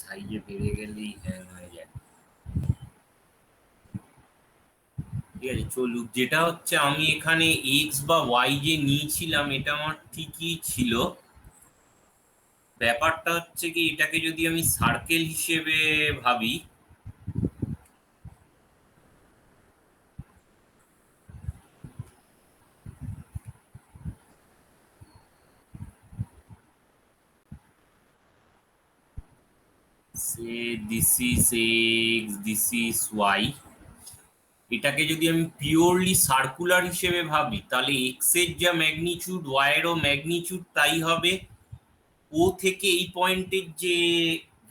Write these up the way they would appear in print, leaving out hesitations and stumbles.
সাইজে বেড়ে গেলেই হ্যাং হয়ে যায়। ঠিক আছে, চলুক। যেটা হচ্ছে আমি এখানে এক্স বা ওয়াই যে নিয়েছিলাম এটা আমার ঠিকই ছিল। ব্যাপারটা হচ্ছে কি, এটাকে যদি আমি সার্কেল হিসেবে ভাবি, say this is x, this is Y, এটাকে যদি আমি পিওরলি সার্কুলার হিসেবে ভাবি তাহলে এক্স এর যা ম্যাগনিচিউড ওয়াই এরও ম্যাগনিচিউড তাই হবে। ও থেকে এই পয়েন্টের যে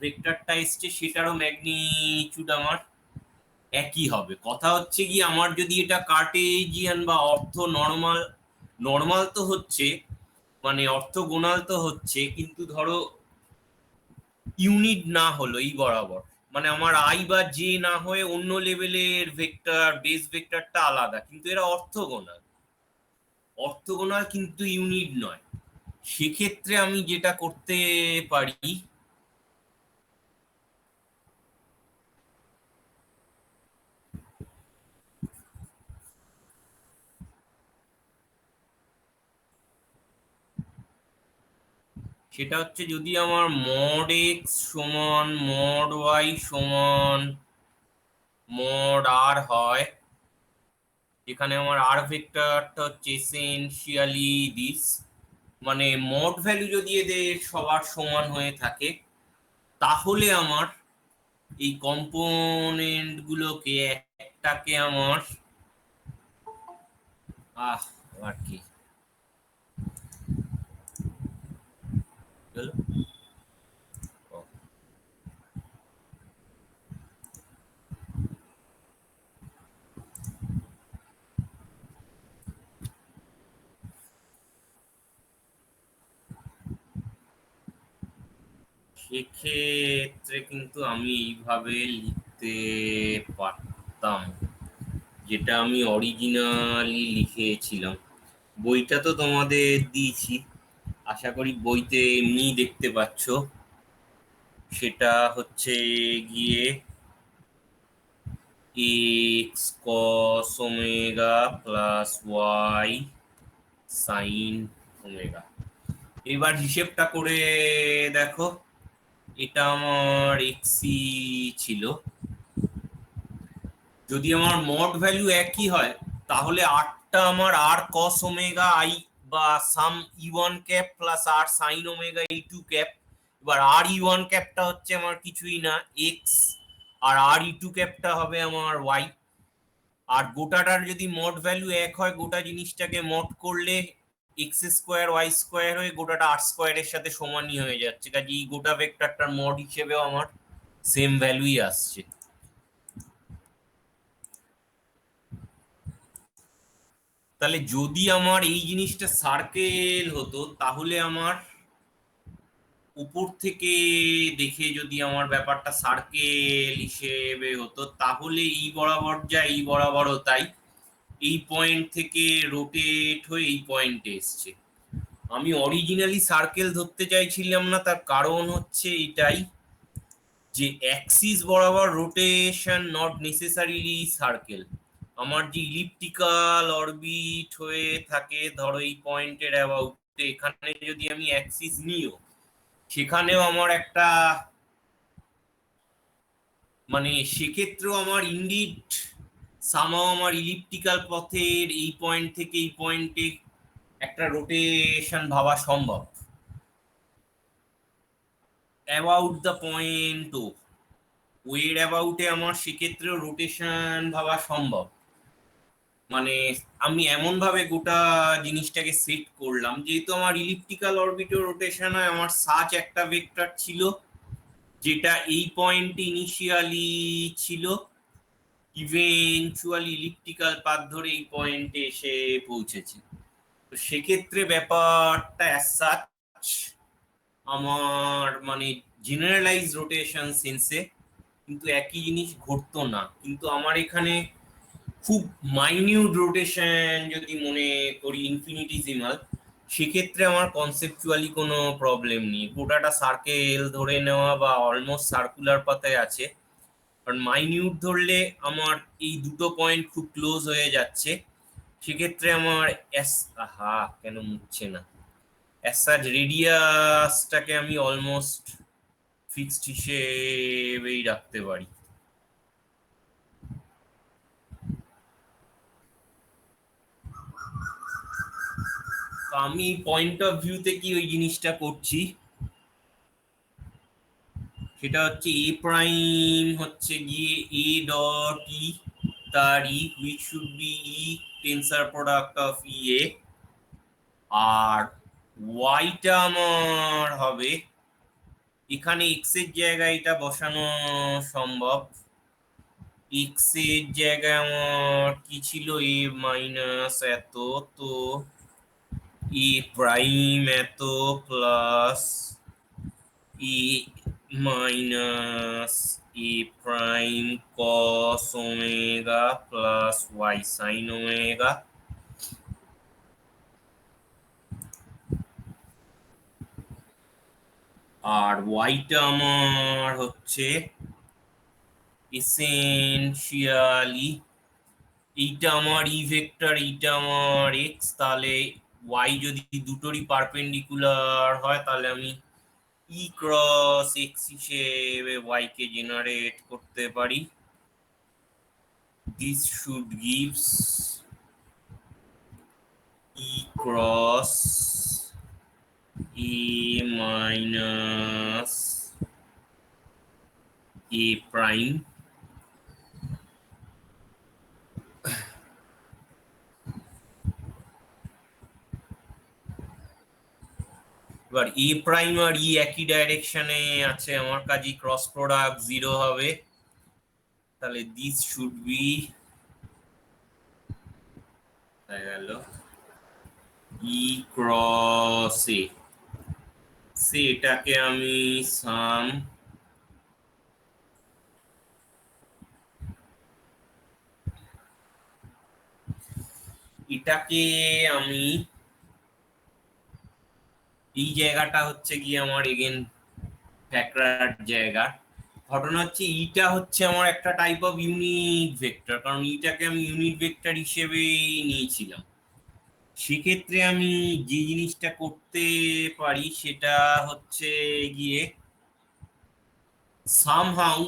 ভেক্টরটা এসছে সেটারও ম্যাগনিচিউড আমার একই হবে। কথা হচ্ছে কি, আমার যদি এটা কার্টেজিয়ান বা অর্থ নর্মাল, নর্মাল তো হচ্ছে, মানে অর্থগোনাল তো হচ্ছে, কিন্তু ধরো ইউনিট না হলো এই বরাবর, মানে আমার আই বা জে না হয়ে অন্য লেভেলের ভেক্টর, বেস ভেক্টরটা আলাদা, কিন্তু এরা অর্থগোনাল। অর্থগোনাল কিন্তু ইউনিট নয়। সেক্ষেত্রে আমি যেটা করতে পারি, সেটা হচ্ছে যদি আমার মড এক্স সমান মড ওয়াই সমান মড আর হয়, যেখানে আমার আর ভেক্টরটা হচ্ছে এসেনশিয়ালি দিস, মানে মড ভ্যালু যদি এদের সবার সমান হয়ে থাকে, তাহলে আমার এই কম্পোনেন্ট গুলোকে একটাকে আমার আর কি গেল? ও, সেক্ষেত্রে কিন্তু আমি এইভাবে লিখতে পারতাম, যেটা আমি অরিজিনালি লিখেছিলাম। বইটা তো তোমাদের দিয়েছি, আশা করি বইতে এমনি দেখতে পাচ্ছ। সেটা হচ্ছে গিয়ে x cos omega plus Y sine omega. এবার হিসেবটা করে দেখো, এটা আমার এক্সি ছিল। যদি আমার মড ভ্যালু একই হয় তাহলে আরটা আমার আর কস ওমেগা আই বা সাম ই ওয়ান ক্যাপ প্লাস আর সাইন ওমেগা ই টু ক্যাপ। এবার আর ই ওয়ান ক্যাপটা হচ্ছে আমার কিছুই না এক্স, আর আর ই টু ক্যাপটা হবে আমার ওয়াই। আর গোটাটার যদি মড ভ্যালু এক হয়, গোটা জিনিসটাকে মড করলে এক্স স্কোয়ার ওয়াই স্কোয়ার হয়ে গোটাটা আর স্কোয়ারের সাথে সমানই হয়ে যাচ্ছে, কাজে এই গোটা ভেক্টরটার মড হিসেবেও আমার সেম ভ্যালুই আসছে। তাহলে যদি আমার এই জিনিসটা সার্কেল হতো তাহলে আমার উপর থেকে দেখে যদি আমার ব্যাপারটা সার্কেল হিসেবে হতো তাহলে এই বরাবর যা এই বরাবরও তাই, এই পয়েন্ট থেকে রোটেট হয়ে এই পয়েন্টে এসছে। আমি অরিজিনালি সার্কেল ধরতে চাইছিলাম না, তার কারণ হচ্ছে এটাই যে অ্যাক্সিস বরাবর রোটেশন নট নেসেসারিলি সার্কেল। আমার যে ইলিপ্টিক্যাল অরবিট হয়ে থাকে ধরো এই পয়েন্টের অ্যাবাউটে, এখানে যদি আমি অ্যাক্সিস নিও, সেখানেও আমার একটা, মানে সেক্ষেত্রেও আমার ইন্ডিড সামাও আমার ইলিপ্টিক্যাল পথের এই পয়েন্ট থেকে এই পয়েন্টে একটা রোটেশন ভাবা সম্ভব অ্যাবাউট দ্য পয়েন্ট ও ওয়ের অ্যাবাউটে আমার সেক্ষেত্রেও রোটেশন ভাবা সম্ভব। মানে আমি এমন ভাবে গোটা জিনিসটাকে সেট করলাম, যেহেতু আমার ইলিপ্টিক্যাল অরবিটাল রোটেশন হয়, আমার সাচ একটা ভেক্টর ছিল যেটা এই পয়েন্টে ইনিশিয়ালি ছিল, ইভেনচুয়ালি ইলিপ্টিক্যাল পাথ ধরে এই পয়েন্টে এসে পৌঁছেছে। তো সেক্ষেত্রে ব্যাপারটা অ্যাজ সাচ আমার মানে জেনারেলাইজ রোটেশন সেন্সে কিন্তু একই জিনিস ঘটতো না, কিন্তু আমার এখানে খুব মাইনিউট রোটেশন যদি মনে করি ইনফিনিটিসিমাল, সেক্ষেত্রে আমার কনসেপচুয়ালি কোনো প্রবলেম নেই, গোটাটা সার্কেল ধরে নেওয়া বা অলমোস্ট সার্কুলার পাতায় আছে। কারণ মাইনিউট ধরলে আমার এই দুটো পয়েন্ট খুব ক্লোজ হয়ে যাচ্ছে, সেক্ষেত্রে আমার আহা কেন মুছছে না, অ্যাসাজ রেডিয়াসটাকে আমি অলমোস্ট ফিক্সড হিসেবেই রাখতে পারি। তো আমি পয়েন্ট অফ ভিউতে কি ওই জিনিসটা করছি, সেটা হচ্ছে এ প্রাইম হচ্ছে গিয়ে এ ডট ই, তার E which should be E tensor product of E A, আর ওয়াইটা আমার হবে, এখানে এক্স এর জায়গায় এটা বসানো সম্ভব, এক্স এর জায়গায় আমার কি ছিল, এ মাইনাস এত, তো এ প্রাইম এত plus A minus A prime cos omega plus Y sine omega, আর ওয়াইটা আমার হচ্ছে এসেনশিয়ালি, এইটা আমার ই ভেক্টর, এইটা আমার এক্স, তাহলে ওয়াই যদি দুটোরই পারপেন্ডিকুলার হয় তাহলে আমি ই ক্রস এক্স হিসেবে ওয়াই কে জেনারেট করতে পারি। This should gives E cross A minus A prime এবার এ প্রাইম আর ই একই ডাইরেকশনে আছে, আমার কাজে ক্রস প্রোডাক্ট 0 হবে, তাহলে দিস শুড বি গেল ই ক্রস এ, এটাকে আমি সাম এটাকে আমি এই জায়গাটা হচ্ছে গিয়ে আমার এগেন ফ্যাক্টর জায়গা, ঘটনা হচ্ছে ইটা হচ্ছে আমার একটা টাইপ অফ ইউনিট ভেক্টর, কারণ ইটাকে আমি ইউনিট ভেক্টর হিসেবেই নিয়েছিলাম। সেক্ষেত্রে আমি যে জিনিসটা করতে পারি সেটা হচ্ছে গিয়ে সামহাউ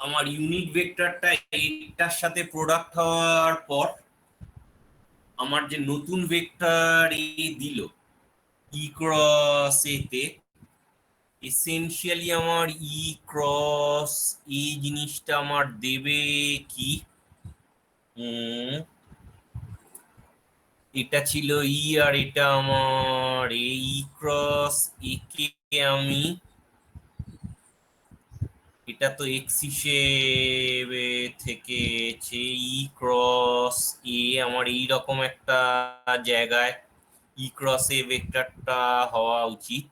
আমার ইউনিট ভেক্টরটা এটার সাথে প্রোডাক্ট হওয়ার পর আমার যে নতুন ভেক্টর এ দিল ই ক্রস এ তে, এসেনশিয়ালি আমার ই ক্রস এই জিনিসটা আমার দেবে কি, এটা ছিল ই আর এটা আমার এই ক্রস একে আমি, এটা তো এক্স হিসেবে থেকেছে, ই ক্রস এ আমার এইরকম একটা জায়গায় ই ক্রস এ ভেক্টরটা হওয়া উচিত।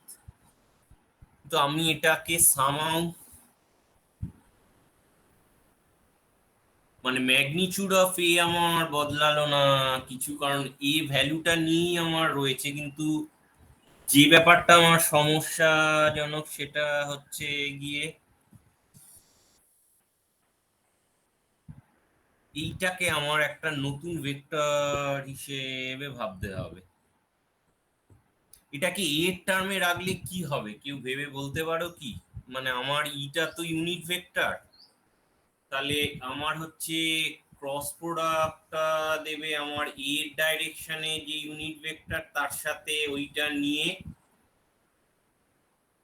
তো আমি এটাকে সামাও মানে ম্যাগনিটিউড অফ এ আমার বদলালো না কিছু, কারণ এ ভ্যালুটা নিয়েই আমার রয়েছে, কিন্তু যে ব্যাপারটা আমার সমস্যাজনক সেটা হচ্ছে গিয়ে এইটাকে আমার একটা নতুন ভেক্টর হিসেবে ভাবতে হবে। এটাকে এর টার্মে রাখলে কি হবে কেউ ভেবে বলতে পারো কি, মানে আমার ইটা তো ইউনিট ভেক্টর, তাহলে আমার হচ্ছে ক্রস প্রোডাক্টটা দেবে আমার এর ডাইরেকশনে যে ইউনিট ভেক্টর তার সাথে ওইটা নিয়ে,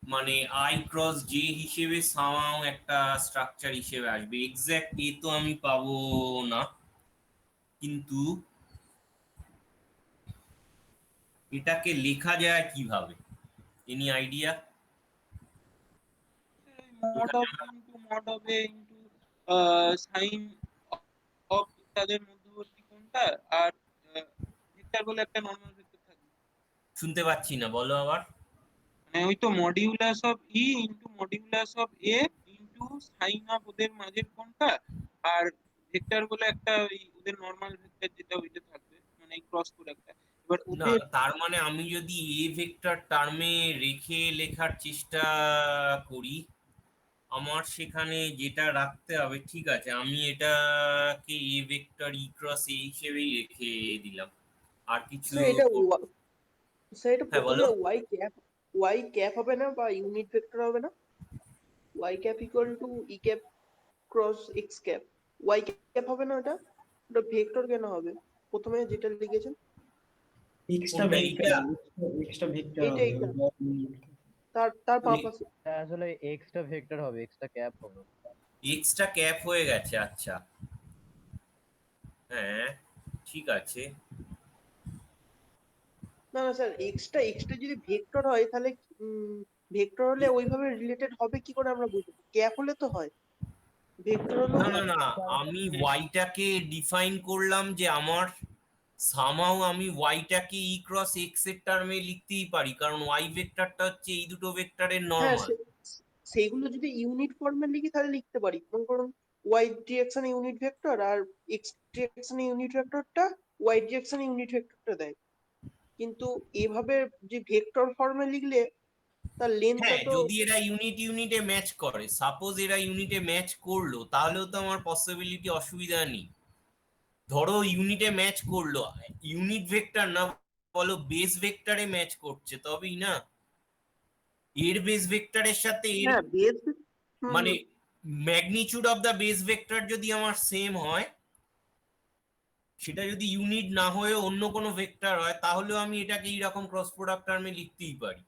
মানে আই ক্রস জে হিসেবে সামাও একটা স্ট্রাকচার হিসেবে আসবে, এক্সাক্ট এ তো আমি পাবো না, কিন্তু এটাকে লেখা যায় কিভাবে, any idea? mod of into mod of a into sin of তাদের মধ্যবর্তী কোণটা, আর ভেক্টর বলে একটা নরমাল ভেক্টর থাকবে। শুনতে পাচ্ছি না, বলো আবার। মানে ওই তো modulus of E into modulus of A into sign of ওদের মাঝের কোণটা, আর ভেক্টর বলে একটা ওই ওদের নরমাল ভেক্টর যেটা ওইটা থাকবে, মানে এই ক্রস প্রোডাক্টটা। এবার না, ওদের তার মানে আমি যদি এ ভেক্টর টার্মে রেখে লেখার চেষ্টা করি, আমার সেখানে যেটা রাখতে হবে, ঠিক আছে, আমি এটাকে এ ভেক্টর ই ক্রস এ হিসেবেই রেখে দিলাম, আর কিছু স্যার এটা স্যার এটা হ্যাঁ প্রথমে বলো। ওয়াই ক্যাপ হবে না বা ইউনিট ভেক্টর হবে না? Y cap equal to e cap cross x cap. Y cap হবে না ওটা? ওটা ভেক্টর কেন হবে প্রথমে যেটা লিখেছেন? এক্সট্রা কোনটা ভেক্টর এইটা? এক্সট্রা ভেক্টর এইটা হবে এইটা ওটা। তার পারপাস। আসলে এক্সট্রা ভেক্টর হবে, এক্সট্রা ক্যাপ হবে। এক্সট্রা ক্যাপ হয়ে গেছে, আচ্ছা, হ্যাঁ ঠিক আছে। না না স্যার, এক্সট্রা এক্সট্রা যদি ভেক্টর হয় তাহলে ভেক্টর হলে ওইভাবে রিলেটেড হবে কি করে আমরা বুঝবো? ক্যাপ হলে তো হয়, ভেক্টর হলেও না না হয়। না, আমি ওয়াইটাকে ডিফাইন করলাম যে আমার সামহাও আমি ওয়াইটাকে ই ক্রস এক্স এর টার্মে লিখতেই পারি, কারণ ওয়াই ভেক্টরটা হচ্ছে এই দুটো ভেক্টরের হ্যাঁ, নরমাল। সেইগুলো যদি ইউনিট ফর্মে লিখি তাহলে লিখতে পারি, মনে করুন ওয়াই ডিরেকশনে ইউনিট ভেক্টর আর এক্স ডিরেকশনে ইউনিট ভেক্টরটা ওয়াই ডিরেকশনে ইউনিট ভেক্টরটা দেয়। কিন্তু এভাবে যে ভেক্টর ফর্মে লিখলে তার লেন্থটা হ্যাঁ, তো যদি এরা ইউনিটে ম্যাচ করে, সাপোজ এরা ইউনিটে ম্যাচ করলো, তাহলেও তো আমার পসিবিলিটি অসুবিধা নেই। ধরো ইউনিটে ম্যাচ করলো, ইউনিট ভেক্টর না, বলো বেস ভেক্টরে ম্যাচ করছে, তবেই না এর বেস ভেক্টরের সাথে এর হ্যাঁ বেস। হুম মানে হুম magnitude of the base vector যদি আমার সেম হয়, সেটা যদি ইউনিট না হয়ে অন্য কোনো ভেক্টর হয়, তাহলেও আমি এটাকে এইরকম ক্রস প্রোডাক্ট টার্মে লিখতেই পারি।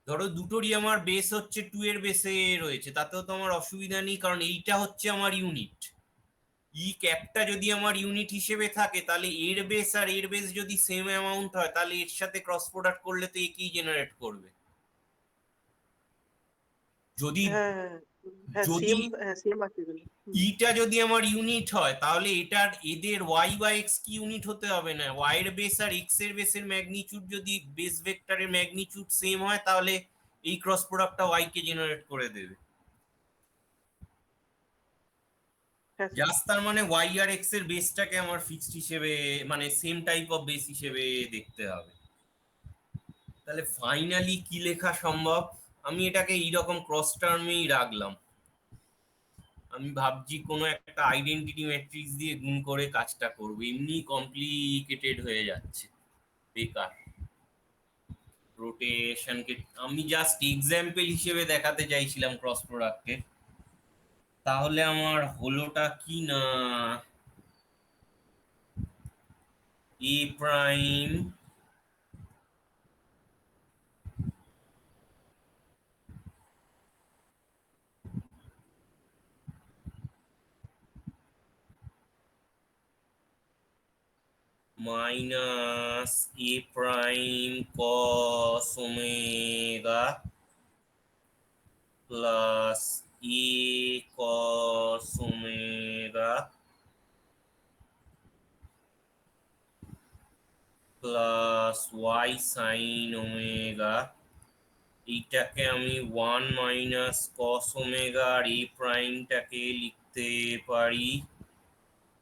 ধরো দুটোরই আমার বেস হচ্ছে 2 এর বেসে রয়েছে, তাতেও তো আমার অসুবিধা নেই, কারণ এইটা হচ্ছে আমার ইউনিট। ই ক্যাপটা যদি আমার ইউনিট হিসেবে থাকে, তাহলে এর বেস আর এর বেস যদি সেম অ্যামাউন্ট হয়, তাহলে এর সাথে ক্রস প্রোডাক্ট করলে তো একই জেনারেট করবে। যদি হ্যাঁ হ্যাঁ হ্যাঁ যদি সেম, হ্যাঁ সেম আছে এগুলো। ইটা যদি আমার ইউনিট হয়, তাহলে এটার এদের ওয়াই বা এক্স কি ইউনিট হতে হবে না, ওয়াই এর বেস আর এক্স এর বেসের ম্যাগনিটিউড যদি বেস ভেক্টরের ম্যাগনিটিউড সেম হয়, তাহলে এই ক্রস প্রোডাক্টটা ওয়াই কে জেনারেট করে দেবে। হ্যাঁ স্যার। জাস্ট তার মানে ওয়াই আর এক্স এর বেসটাকে আমার ফিক্সড হিসেবে, মানে সেম টাইপ অফ বেস হিসেবে দেখতে হবে। তাহলে ফাইনালি কি লেখা সম্ভব? আমি এটাকে এইরকম ক্রস টার্মেই রাখলাম। আমি ভাবছি কোনো একটা আইডেন্টিটি ম্যাট্রিক্স দিয়ে গুণ করে কাজটা করবো, এমনি কমপ্লিকেটেড হয়ে যাচ্ছে, বেকার। রোটেশনকে আমি জাস্ট এক্সাম্পল হিসেবে দেখাতে চাইছিলাম ক্রস প্রোডাক্টের, তাহলে আমার হলোটা কি না, A prime minus A prime cos omega plus A cos omega plus Y sine omega, এইটাকে আমি 1 - cos ওমেগা আর এ প্রাইমটাকে লিখতে পারি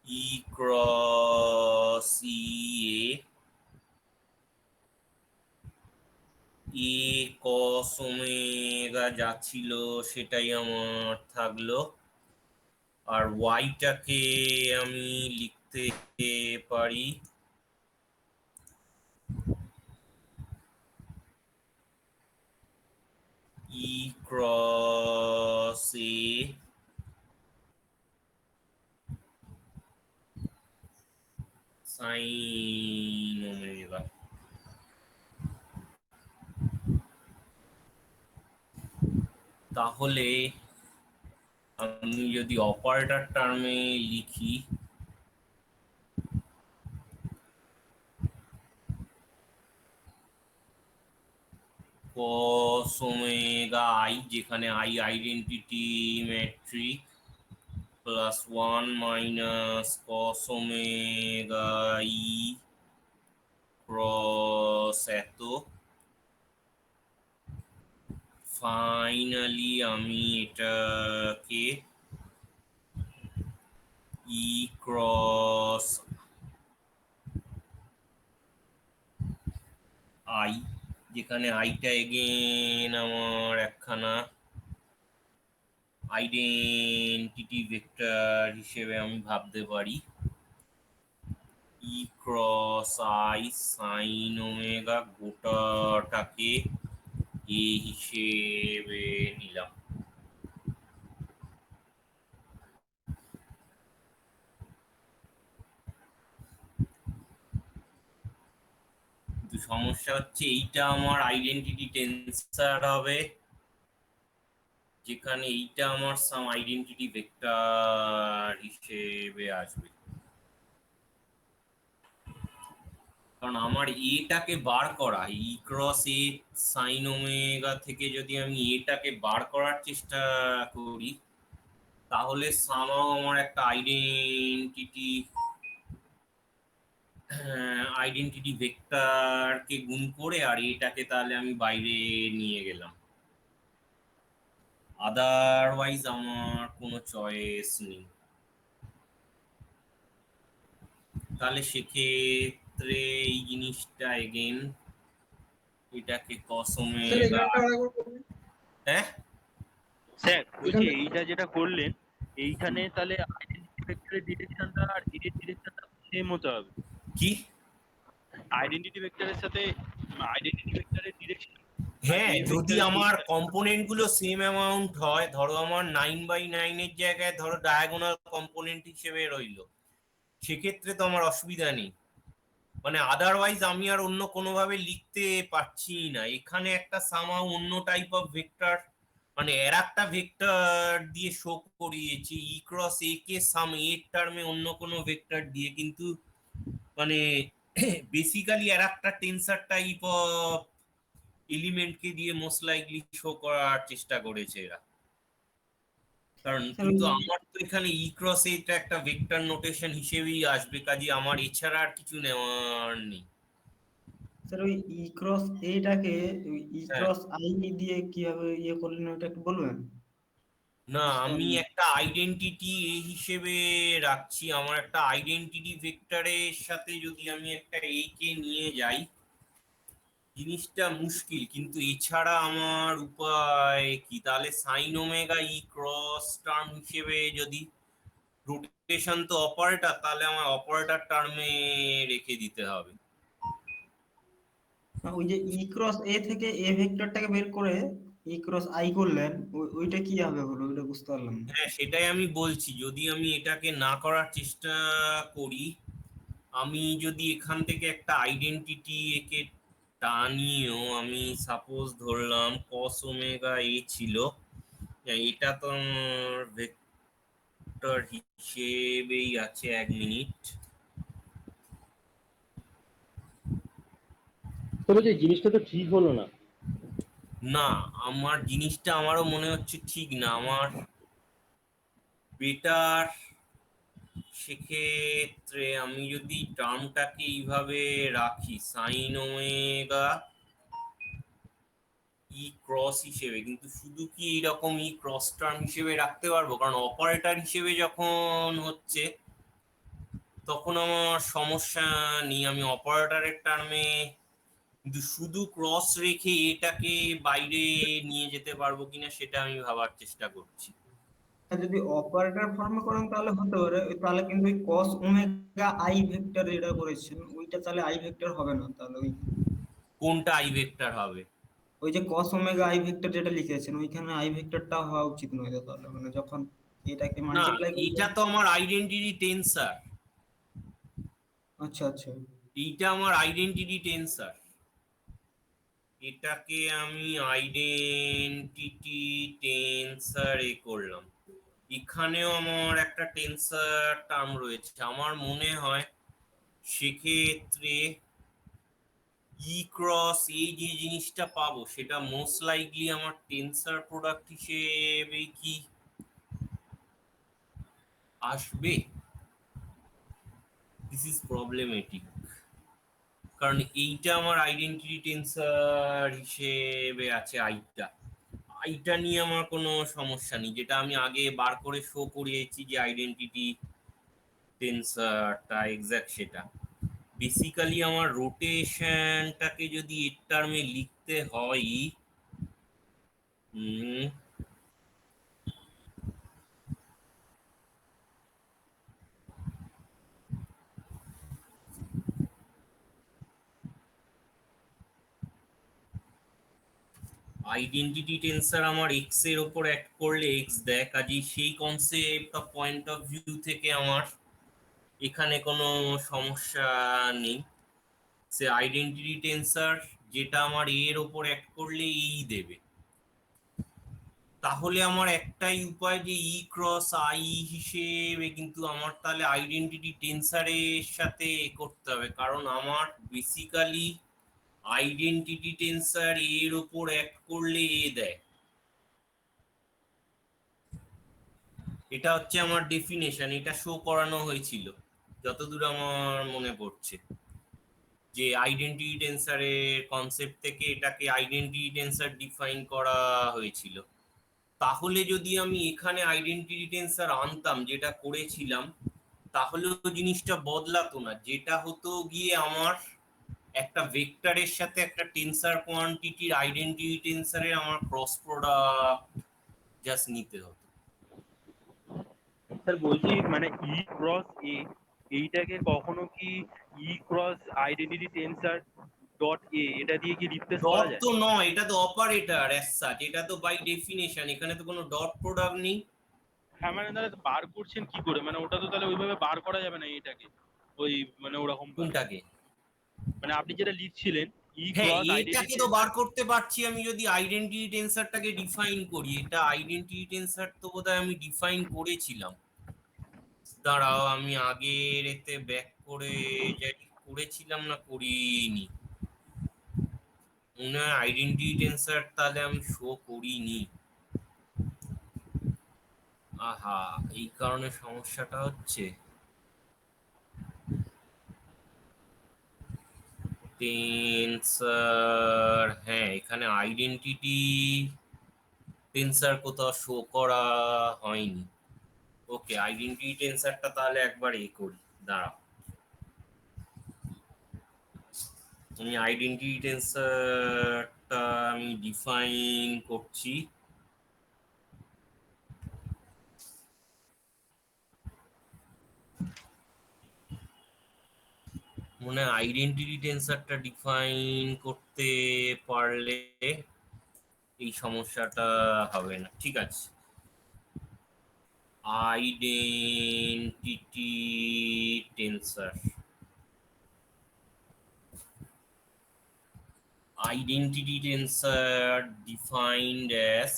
ই ক্রস এ cos ওমেগা যা ছিল সেটাই আমার থাকলো, আর ওয়াইটাকে আমি লিখতে পারি ই ক্রস এ সাইন ওমেগা। তাহলে আমি যদি অপারেটর টার্মে লিখি, cos ওমেগা আই, যেখানে I identity matric, plus 1 - cos omega E cross এত। ফাইনালি আমি এটাকে ই ক্রস আই, যেখানে আইটা এগেন আমার একখানা আইডেন্টিটি ভেক্টর হিসেবে আমি ভাবতে পারি। ই ক্রস আই সাইন ওমেগা গোটাটাকে এ হিসেবে নিলাম। কিন্তু সমস্যা হচ্ছে এইটা আমার আইডেন্টিটি টেন্সার হবে, যেখানে এইটা আমার সাম আইডেন্টিটি ভেক্টর হিসেবে আসবে। কারণ আমার এটাকে বার করা, ই ক্রস এ সাইন ওমেগা থেকে যদি আমি এটাকে বার করার চেষ্টা করি, তাহলে সামাও আমার একটা আইডেন্টিটি ভেক্টরকে গুণ করে আর এটাকে তাহলে আমি বাইরে নিয়ে গেলাম। আদারওয়াইজ আমার কোনো চয়েস নেই। তাহলে সেক্ষেত্রে এই জিনিসটা এগেন এটাকে কস স্যার ওমেগা, এখানটা আরেকবার বলুন। হ্যাঁ স্যার বলছি এখানটা এইটা যেটা করলেন এইখানে তাহলে আইডেন্টিটি ভেক্টরের ডিরেকশনটা আর এর ডিরেকশনটা সেম হতে হবে। কি? আইডেন্টিটি ভেক্টরের সাথে আইডেন্টিটি ভেক্টরের ডিরেকশন, হ্যাঁ, যদি আমার কম্পোনেন্ট গুলো সেম অ্যামাউন্ট হয়, ধরো আমার 9/9 এর জায়গায় ধরো ডায়াগোনাল কম্পোনেন্ট হিসেবে রইলো, সেক্ষেত্রে তো আমার অসুবিধা নেই। মানে আদারওয়াইজ আমি আর অন্য কোনোভাবে লিখতে পারছি না। এখানে একটা সামাও অন্য টাইপ অফ ভেক্টর, মানে এর একটা ভেক্টর দিয়ে শো করিয়েছি ই ক্রস এ কে সাম এর টার্মে অন্য কোনো ভেক্টর দিয়ে, কিন্তু মানে বেসিক্যালি এর একটা টেন্সার টাইপ অফ এলিমেন্টকে দিয়ে মোস্ট লাইকলি শো করার চেষ্টা করেছে এরা। কারণ স্যার কিন্তু আমার তো এখানে ই ক্রস এটা একটা ভেক্টর নোটেশন হিসেবেই আসবে, কাজে আমার এছাড়া আর কিছু নেওয়ার নেই। স্যার ওই ই ক্রস এটাকে ই হ্যাঁ, ক্রস আই দিয়ে কিভাবে ইয়ে করলেন ওটা একটু বলবেন? না বুঝতে আমি পারলাম। একটা আইডেন্টিটি এ হিসেবে রাখছি। আমার একটা আইডেন্টিটি ভেক্টরের সাথে যদি আমি একটা এ কে নিয়ে যাই, জিনিসটা মুশকিল, কিন্তু এছাড়া আমার উপায় কি? তাহলে সাইন ওমেগা ই ক্রস টার্ম হিসেবে যদি রোটেশন তো অপারেটর, তাহলে আমার অপারেটর টার্মে রেখে দিতে হবে। না, ওই যে ই ক্রস এ থেকে এ ভেক্টরটাকে বের করে ই ক্রস আই করলেন, ওইটা কি হবে হলো ওইটা বুঝতে পারলাম না। হ্যাঁ, সেটাই আমি বলছি, যদি আমি এটাকে না করার চেষ্টা করি, আমি যদি এখান থেকে একটা আইডেন্টিটি একে টানিয়েও আমি সাপোজ ধরলাম কস ওমেগা এ ছিল, হ্যাঁ, এটা তো ভেক্টর হিসেবেই আছে। 1 মিনিট। তবে যে জিনিসটা তো ঠিক হলো না। না, আমার জিনিসটা আমারও মনে হচ্ছে ঠিক না। আমার বেটার সেক্ষেত্রে আমি যদি টার্মটাকে এইভাবে রাখি সাইন ওমেগা ই ক্রস হিসেবে, কিন্তু শুধু কি এইরকম ই ক্রস টার্ম হিসেবে রাখতে পারবো? কারণ অপারেটর হিসেবে যখন হচ্ছে তখন আমার সমস্যা নেই, আমি অপারেটরের টার্মে কিন্তু শুধু ক্রস রেখে এটাকে বাইরে নিয়ে যেতে পারবো কিনা সেটা আমি ভাবার চেষ্টা করছি। আর যদি অপারেটর ফর্মে করেন তাহলে হতে পারে, তাহলে কিন্তু ওই কস ওমেগা আই ভেক্টর যেটা করেছেন ওইটা তাহলে আই ভেক্টর হবে না তাহলে ওইখানে। কোনটা আই ভেক্টর হবে? ওই যে cos ওমেগা আই ভেক্টর যেটা লিখেছেন ওইখানে আই ভেক্টরটা হওয়া উচিত নয় তো, তাহলে মানে যখন এটাকে না, মাল্টিপ্লাই এটা করবেন। তো আমার আইডেন্টিটি টেন্সার। আচ্ছা আচ্ছা। এইটা আমার আইডেন্টিটি টেন্সার, এটাকে আমি আইডেন্টিটি টেন্সার এ করলাম। এখানেও আমার একটা টেন্সার টার্ম রয়েছে। আমার মনে হয় সেক্ষেত্রে ই ক্রস এই যে জিনিসটা পাবো সেটা মোস্ট লাইকলি আমার টেন্সার প্রোডাক্ট হিসেবে কি আসবে? দিস ইজ প্রবলেমেটিক, কারণ এইটা আমার আইডেন্টিটি টেন্সার হিসেবে আছে। আইটা নিয়ে আমার কোনো সমস্যা নেই, যেটা আমি আগে বার করে শো করিয়েছি যে আইডেন্টিটি টেন্সারটা এক্সাক্ট সেটা। বেসিক্যালি আমার রোটেশনটাকে যদি এর টার্মে লিখতে হয়, আইডেন্টিটি টেন্সর আমার এক্স এর ওপর অ্যাক্ট করলে এক্স দেয়, কাজেই সেই concept of point of view থেকে আমার এখানে কোনো সমস্যা নেই। সে আইডেন্টিটি টেন্সর যেটা আমার এর ওপর অ্যাক্ট করলে এই দেবে। তাহলে আমার একটাই উপায় যে ই ক্রস আই হিসেবে কিন্তু আমার তাহলে আইডেন্টিটি টেন্সারের সাথে করতে হবে, কারণ আমার বেসিক্যালি আইডেন্টিটি টেন্সার এর ওপর অ্যাক্ট করলে এ দেয়। এটা হচ্ছে আমার ডেফিনেশন, এটা শো করানো হয়েছিল যতদূর আমার মনে পড়ছে, যে আইডেন্টিটি টেন্সারের কনসেপ্ট থেকে এটাকে আইডেন্টিটি টেন্সার ডিফাইন করা হয়েছিল। তাহলে যদি আমি এখানে আইডেন্টিটি টেন্সার আনতাম যেটা করেছিলাম, তাহলেও জিনিসটা বদলাতো না, যেটা হতো গিয়ে আমার একটা ভেক্টরের সাথে একটা টেন্সার কোয়ান্টিটির আইডেন্টিটি টেন্সারের আমার ক্রস প্রোডাক্ট জাস্ট নিতে হতো। স্যার বলছি মানে ই ক্রস এ এইটাকে কখনো কি ই ক্রস আইডেন্টিটি টেন্সার ডট এ এটা দিয়ে কি রিপ্লেস করা ডট যায়? তো নয়, এটা তো অপারেটর অ্যাজ সাচ, এটা তো বাই ডেফিনেশন, এখানে তো কোনো ডট প্রোডাক্ট নেই। হ্যাঁ মানে তাহলে বার করছেন কি করে? মানে ওটা তো তাহলে ওইভাবে বার করা যাবে না এটাকে, ওই মানে ওরকম ভাবে। কোনটাকে? মানে আপনি যেটা লিখছিলেন ই হ্যাঁ, ক্রস এটাকে আইডেন্টিটি তো বার করতে পারছি আমি যদি আইডেন্টিটি টেন্সারটাকে ডিফাইন করি। এটা আইডেন্টিটি টেন্সার তো বোধহয় আমি ডিফাইন করেছিলাম। দাঁড়াও, আমি আগের এতে ব্যাক করে যাই, করেছিলাম না করিনি মনে হয়। আইডেন্টিটি টেন্সার তাহলে আমি শো করিনি। আহা, এই কারণে সমস্যাটা হচ্ছে। টেন্সার, হ্যাঁ এখানে আইডেন্টিটি টেন্সার কোথাও শো করা হয়নি। ওকে, আইডেন্টিটি টেন্সারটা তাহলে একবার করি, দাঁড়াও। আমি আইডেন্টিটি টেন্সারটা আমি ডিফাইন করছি। মনে হয় আইডেন্টিটি টেন্সারটা ডিফাইন করতে পারলে এই সমস্যাটা হবে না। ঠিক আছে, identity tensor, identity tensor defined as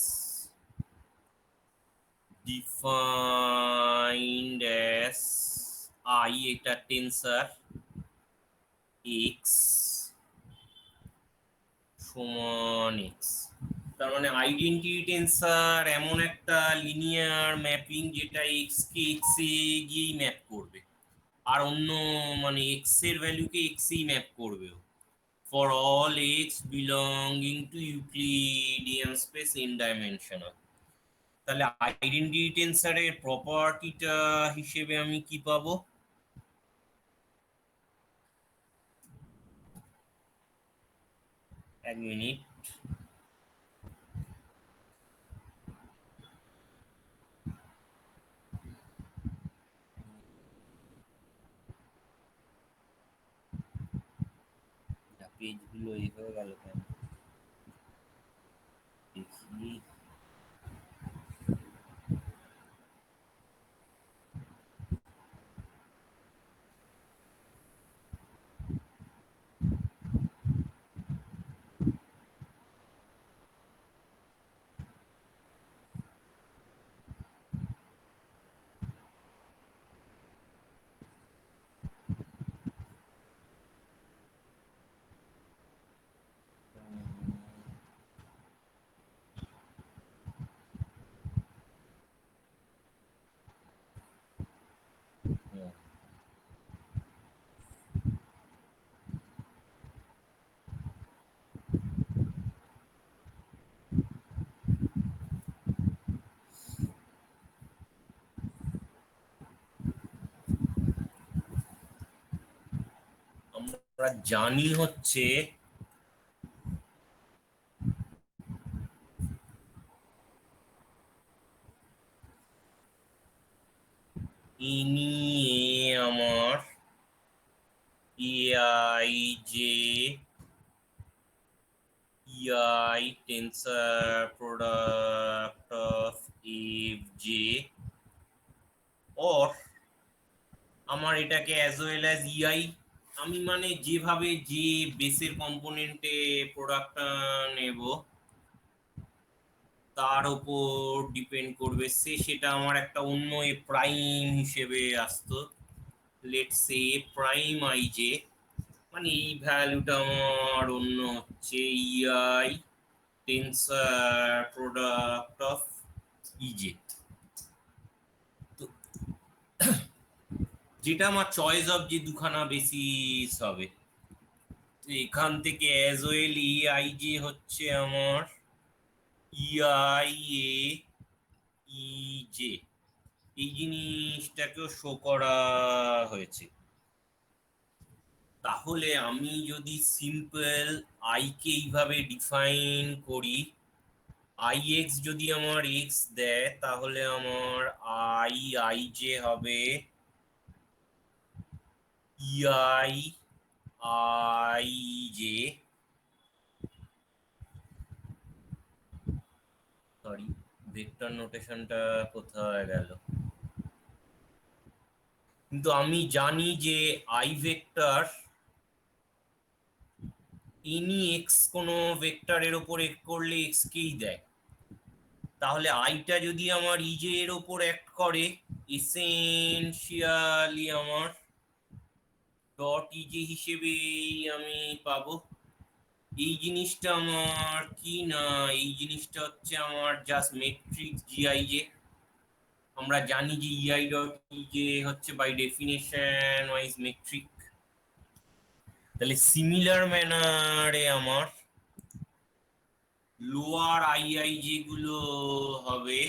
I, এটা টেন্সর x সমান x। তার মানে আইডেন্টিটি টেন্সর এমন একটা লিনিয়ার ম্যাপিং যেটা x কে x এ গিয়েই ম্যাপ করবে, আর অন্য মানে x এর ভ্যালুকে x এই ম্যাপ করবে for all x belonging to Euclidean space n dimensional। তাহলে আইডেন্টিটি টেন্সরের প্রপার্টিটা হিসেবে আমি কি পাবো? এক মিনিট, পেজগুলো এইভাবে গেল কেন দেখি। আমরা জানি হচ্ছে ইনি আমার AI J EI tensor product of FJ or আমার এটাকে as well as EI আমি মানে যেভাবে যে বেসের কম্পোনেন্টে প্রোডাক্টটা নেব তার উপর ডিপেন্ড করবে, সেটা আমার একটা অন্য এ প্রাইম হিসেবে আসতো, লেটস সে প্রাইম আইজে, মানে এই ভ্যালুটা আমার অন্য হচ্ছে EI টেন্সর প্রোডাক্ট অফ ইজে। তো যেটা আমার চয়েস অফ যে দুখানা বেসিস হবে, তো এখান থেকে অ্যাজ ওয়েল এআই যে হচ্ছে আমার ইআই এ ইজে, এই জিনিসটাকেও শো করা হয়েছে। তাহলে আমি যদি সিম্পল আই কে এইভাবে ডিফাইন করি, আই এক্স যদি আমার এক্স দেয় তাহলে আমার আই জে হবে ইআই আই জে, সরি ভেক্টর নোটেশনটা কোথায় গেল, কিন্তু আমি জানি যে আই ভেক্টর এনি এক্স কোনো ভেক্টরের ওপর এক করলে এক্স কেই দেয়, তাহলে আইটা যদি আমার ইজে এর ওপর অ্যাক্ট করে এসেনশিয়ালি আমার ডট ইজে হিসেবেই আমি পাবো। এই জিনিসটা আমার কি না, এই জিনিসটা হচ্ছে আমার জাস্ট মেট্রিক্স জিআইজে। আমরা জানি যে ইআই ডট ইজে হচ্ছে বাই ডেফিনেশন ওয়াইজ মেট্রিক। তাহলে সিমিলার ম্যানারে আমার লোয়ার আইআই যেগুলো হবে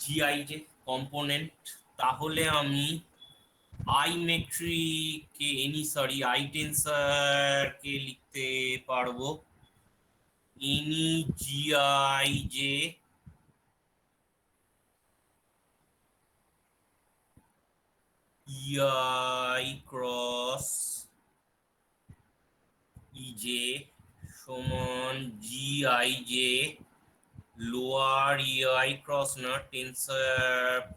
জিআইজে কম্পোনেন্ট, তাহলে আমি আই মেট্রিককে আই টেন্সরকে লিখতে পারবো এনি জিআইজে ইআই ক্রস ইজে সমান জিআইজে লোয়ার ইআই ক্রস না tensor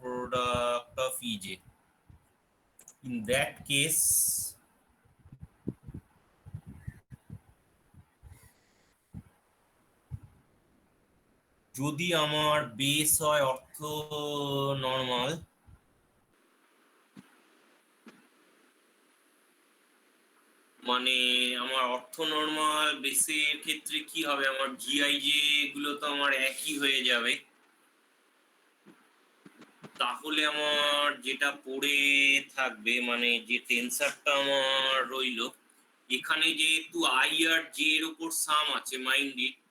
product of ইজে। In that case, যদি আমার বেস হয় অর্থ নরমাল, মানে আমার অর্থ নরমাল বেসের ক্ষেত্রে কি হবে, আমার জিআইজে গুলো তো আমার একই হয়ে যাবে। তাহলে আমার যেটা পড়ে থাকবে মানে যে টেন্সারটা আমার রইলো, এখানে যেহেতু আই আর জে এর উপর সাম আছে মাইন্ড ইট,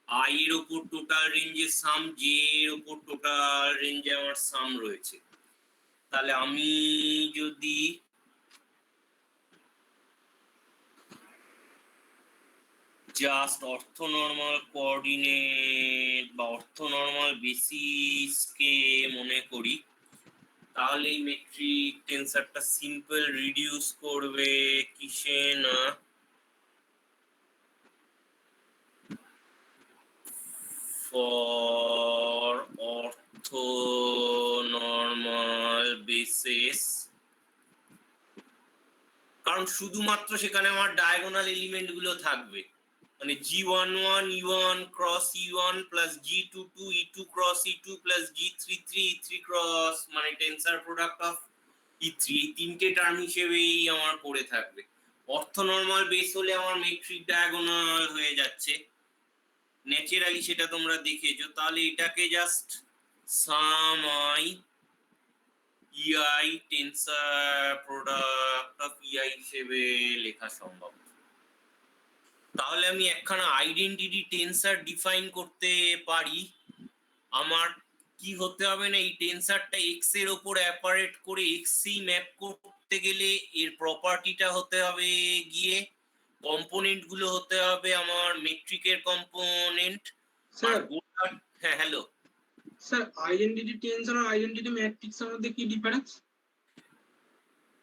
আই এর উপর টোটাল রেঞ্জের সাম, জে এর উপর টোটাল রেঞ্জে আমার সাম রয়েছে। তাহলে আমি যদি জাস্ট অর্থনর্মাল কোঅর্ডিনেট বা অর্থনর্মাল বেসিসকে মনে করি, তাহলে এই মেট্রিক টেন্সারটা সিম্পল রিডিউস করবে কিসে না ফর অর্থনর্মাল বেসিস, কারণ শুধুমাত্র সেখানে আমার ডায়াগোনাল এলিমেন্ট গুলো থাকবে, মানে G11 E1 cross E1 plus G22 E2 cross E2 plus G33 E3 cross মানে টেন্সর প্রোডাক্ট অফ E3, এই তিনটে টার্ম হিসেবেই আমার পড়ে থাকবে। অর্থনর্মাল বেস হলে আমার মেট্রিক ডায়াগোনাল হয়ে যাচ্ছে ন্যাচারালি, সেটা তোমরা দেখেছো। তাহলে এটাকে just sum I E I tensor product of E I হিসেবে লেখা সম্ভব। তাহলে আমি একখানা আইডেন্টিটি টেন্সার ডিফাইন করতে পারি। আমার কি হতে হবে না, এই টেন্সারটা এক্স এর ওপর অ্যাপারেট করে এক্সি ম্যাপ করতে গেলে এর প্রপার্টিটা হতে হবে গিয়ে কম্পোনেন্ট গুলো হতে হবে আমার মেট্রিকের কম্পোনেন্ট। স্যার হ্যাঁ হ্যালো স্যার আইডেন্টিটি টেন্সর আর আইডেন্টিটি ম্যাট্রিক্সের মধ্যে কি ডিফারেন্স?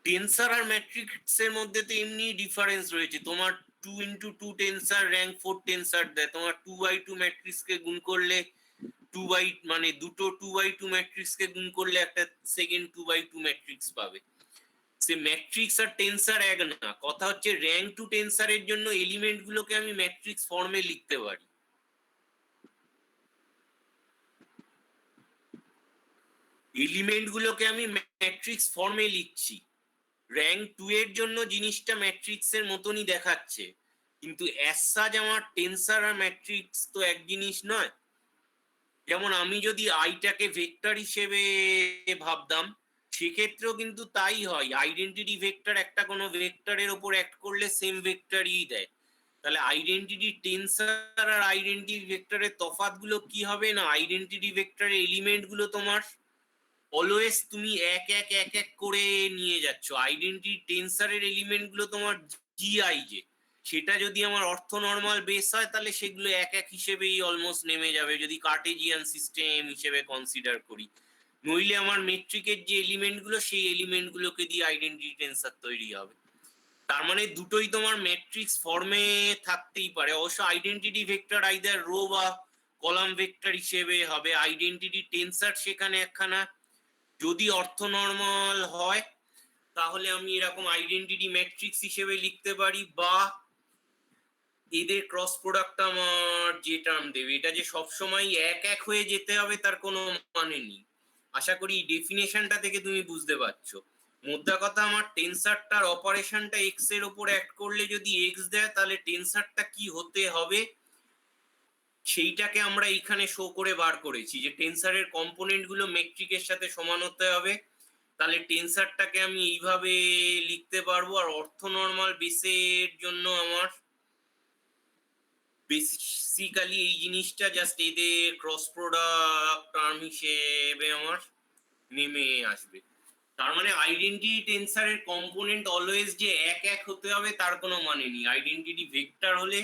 টেন্সার আর ম্যাট্রিক্স এর মধ্যে তো এমনি ডিফারেন্স রয়েছে। তোমার 2x2 টেন্সার র্যাঙ্ক 4 টেন্সার দেয়, তোমার 2x2 ম্যাট্রিক্স কে গুণ করলে 2x মানে দুটো 2x2 ম্যাট্রিক্স কে গুণ করলে একটা সেকেন্ড 2x2 ম্যাট্রিক্স পাবে। সে ম্যাট্রিক্স আর টেন্সার এক না, কথা হচ্ছে র্যাঙ্ক 2 টেন্সারের জন্য এলিমেন্ট গুলোকে আমি ম্যাট্রিক্স ফর্মে লিখতে পারি। এলিমেন্ট গুলোকে আমি ম্যাট্রিক্স ফর্মে লিখছি। র্যাঙ্ক 2 এর জন্য জিনিসটা ম্যাট্রিক্সের মতনই দেখাচ্ছে, কিন্তু অ্যাজ সাচ আমার টেন্সার আর ম্যাট্রিক্স তো এক জিনিস নয়। যেমন আমি যদি আইটাকে ভেক্টর হিসেবে ভাবতাম, সেক্ষেত্রেও কিন্তু তাই হয়। আইডেন্টিটি ভেক্টর একটা কোনো ভেক্টরের ওপর অ্যাক্ট করলে সেম ভেক্টরই দেয়। তাহলে আইডেন্টিটি টেন্সার আর আইডেন্টিটি ভেক্টরের তফাৎগুলো কি হবে না, আইডেন্টিটি ভেক্টরের এলিমেন্ট গুলো তোমার অলওয়েজ তুমি এক এক এক এক করে নিয়ে যাচ্ছ। আইডেন্টিটি টেন্সারের এলিমেন্ট গুলো তোমার জিআই যে, সেটা যদি আমার অর্থ নর্মাল বেস হয় তাহলে সেগুলো এক এক হিসেবেই অলমোস্ট নেমে যাবে যদি কার্টেজিয়ান সিস্টেম হিসেবে কনসিডার করি। নইলে আমার মেট্রিকের যে এলিমেন্ট গুলো সেই এলিমেন্ট গুলোকে দিয়ে আইডেন্টিটি টেন্সার তৈরি হবে। তার মানে দুটোই তোমার ম্যাট্রিক্স ফর্মে থাকতেই পারে। অবশ্য আইডেন্টিটি ভেক্টর আইদার রো বা কলাম ভেক্টর হিসেবে হবে। আইডেন্টিটি টেন্সার সেখানে একখানা যদি অর্থ নর্মাল হয় তাহলে আমি এরকম আইডেন্টিটি ম্যাট্রিক্স হিসেবে লিখতে পারি, বা এদের ক্রস প্রোডাক্ট আমার যে টার্ম দেবে, এটা যে সবসময় এক এক হয়ে যেতে হবে তার কোনো মানে নেই। আশা করি ডেফিনেশনটা থেকে তুমি বুঝতে পারছো। মোদ্দা কথা, আমার টেন্সারটার অপারেশনটা এক্স এর উপর অ্যাক্ট করলে যদি এক্স দেয় তাহলে টেন্সারটা কি হতে হবে সেইটাকে আমরা এইখানে শো করে বার করেছি যে টেন্সারের কম্পোনেন্ট গুলো মেট্রিকের সাথে সমান হতে হবে। তাহলে টেন্সারটাকে আমি এইভাবে লিখতে পারবো। আর অর্থ নর্মাল বেসের জন্য আমার বেসিক্যালি এই জিনিসটা জাস্ট এদের ক্রস প্রোডাক্ট টার্ম হিসেবে আমার নেমে আসবে। তার মানে আইডেন্টিটি টেন্সারের কম্পোনেন্ট অলওয়েজ যে এক এক হতে হবে তার কোনো মানে নেই। আইডেন্টিটি ভেক্টর হলে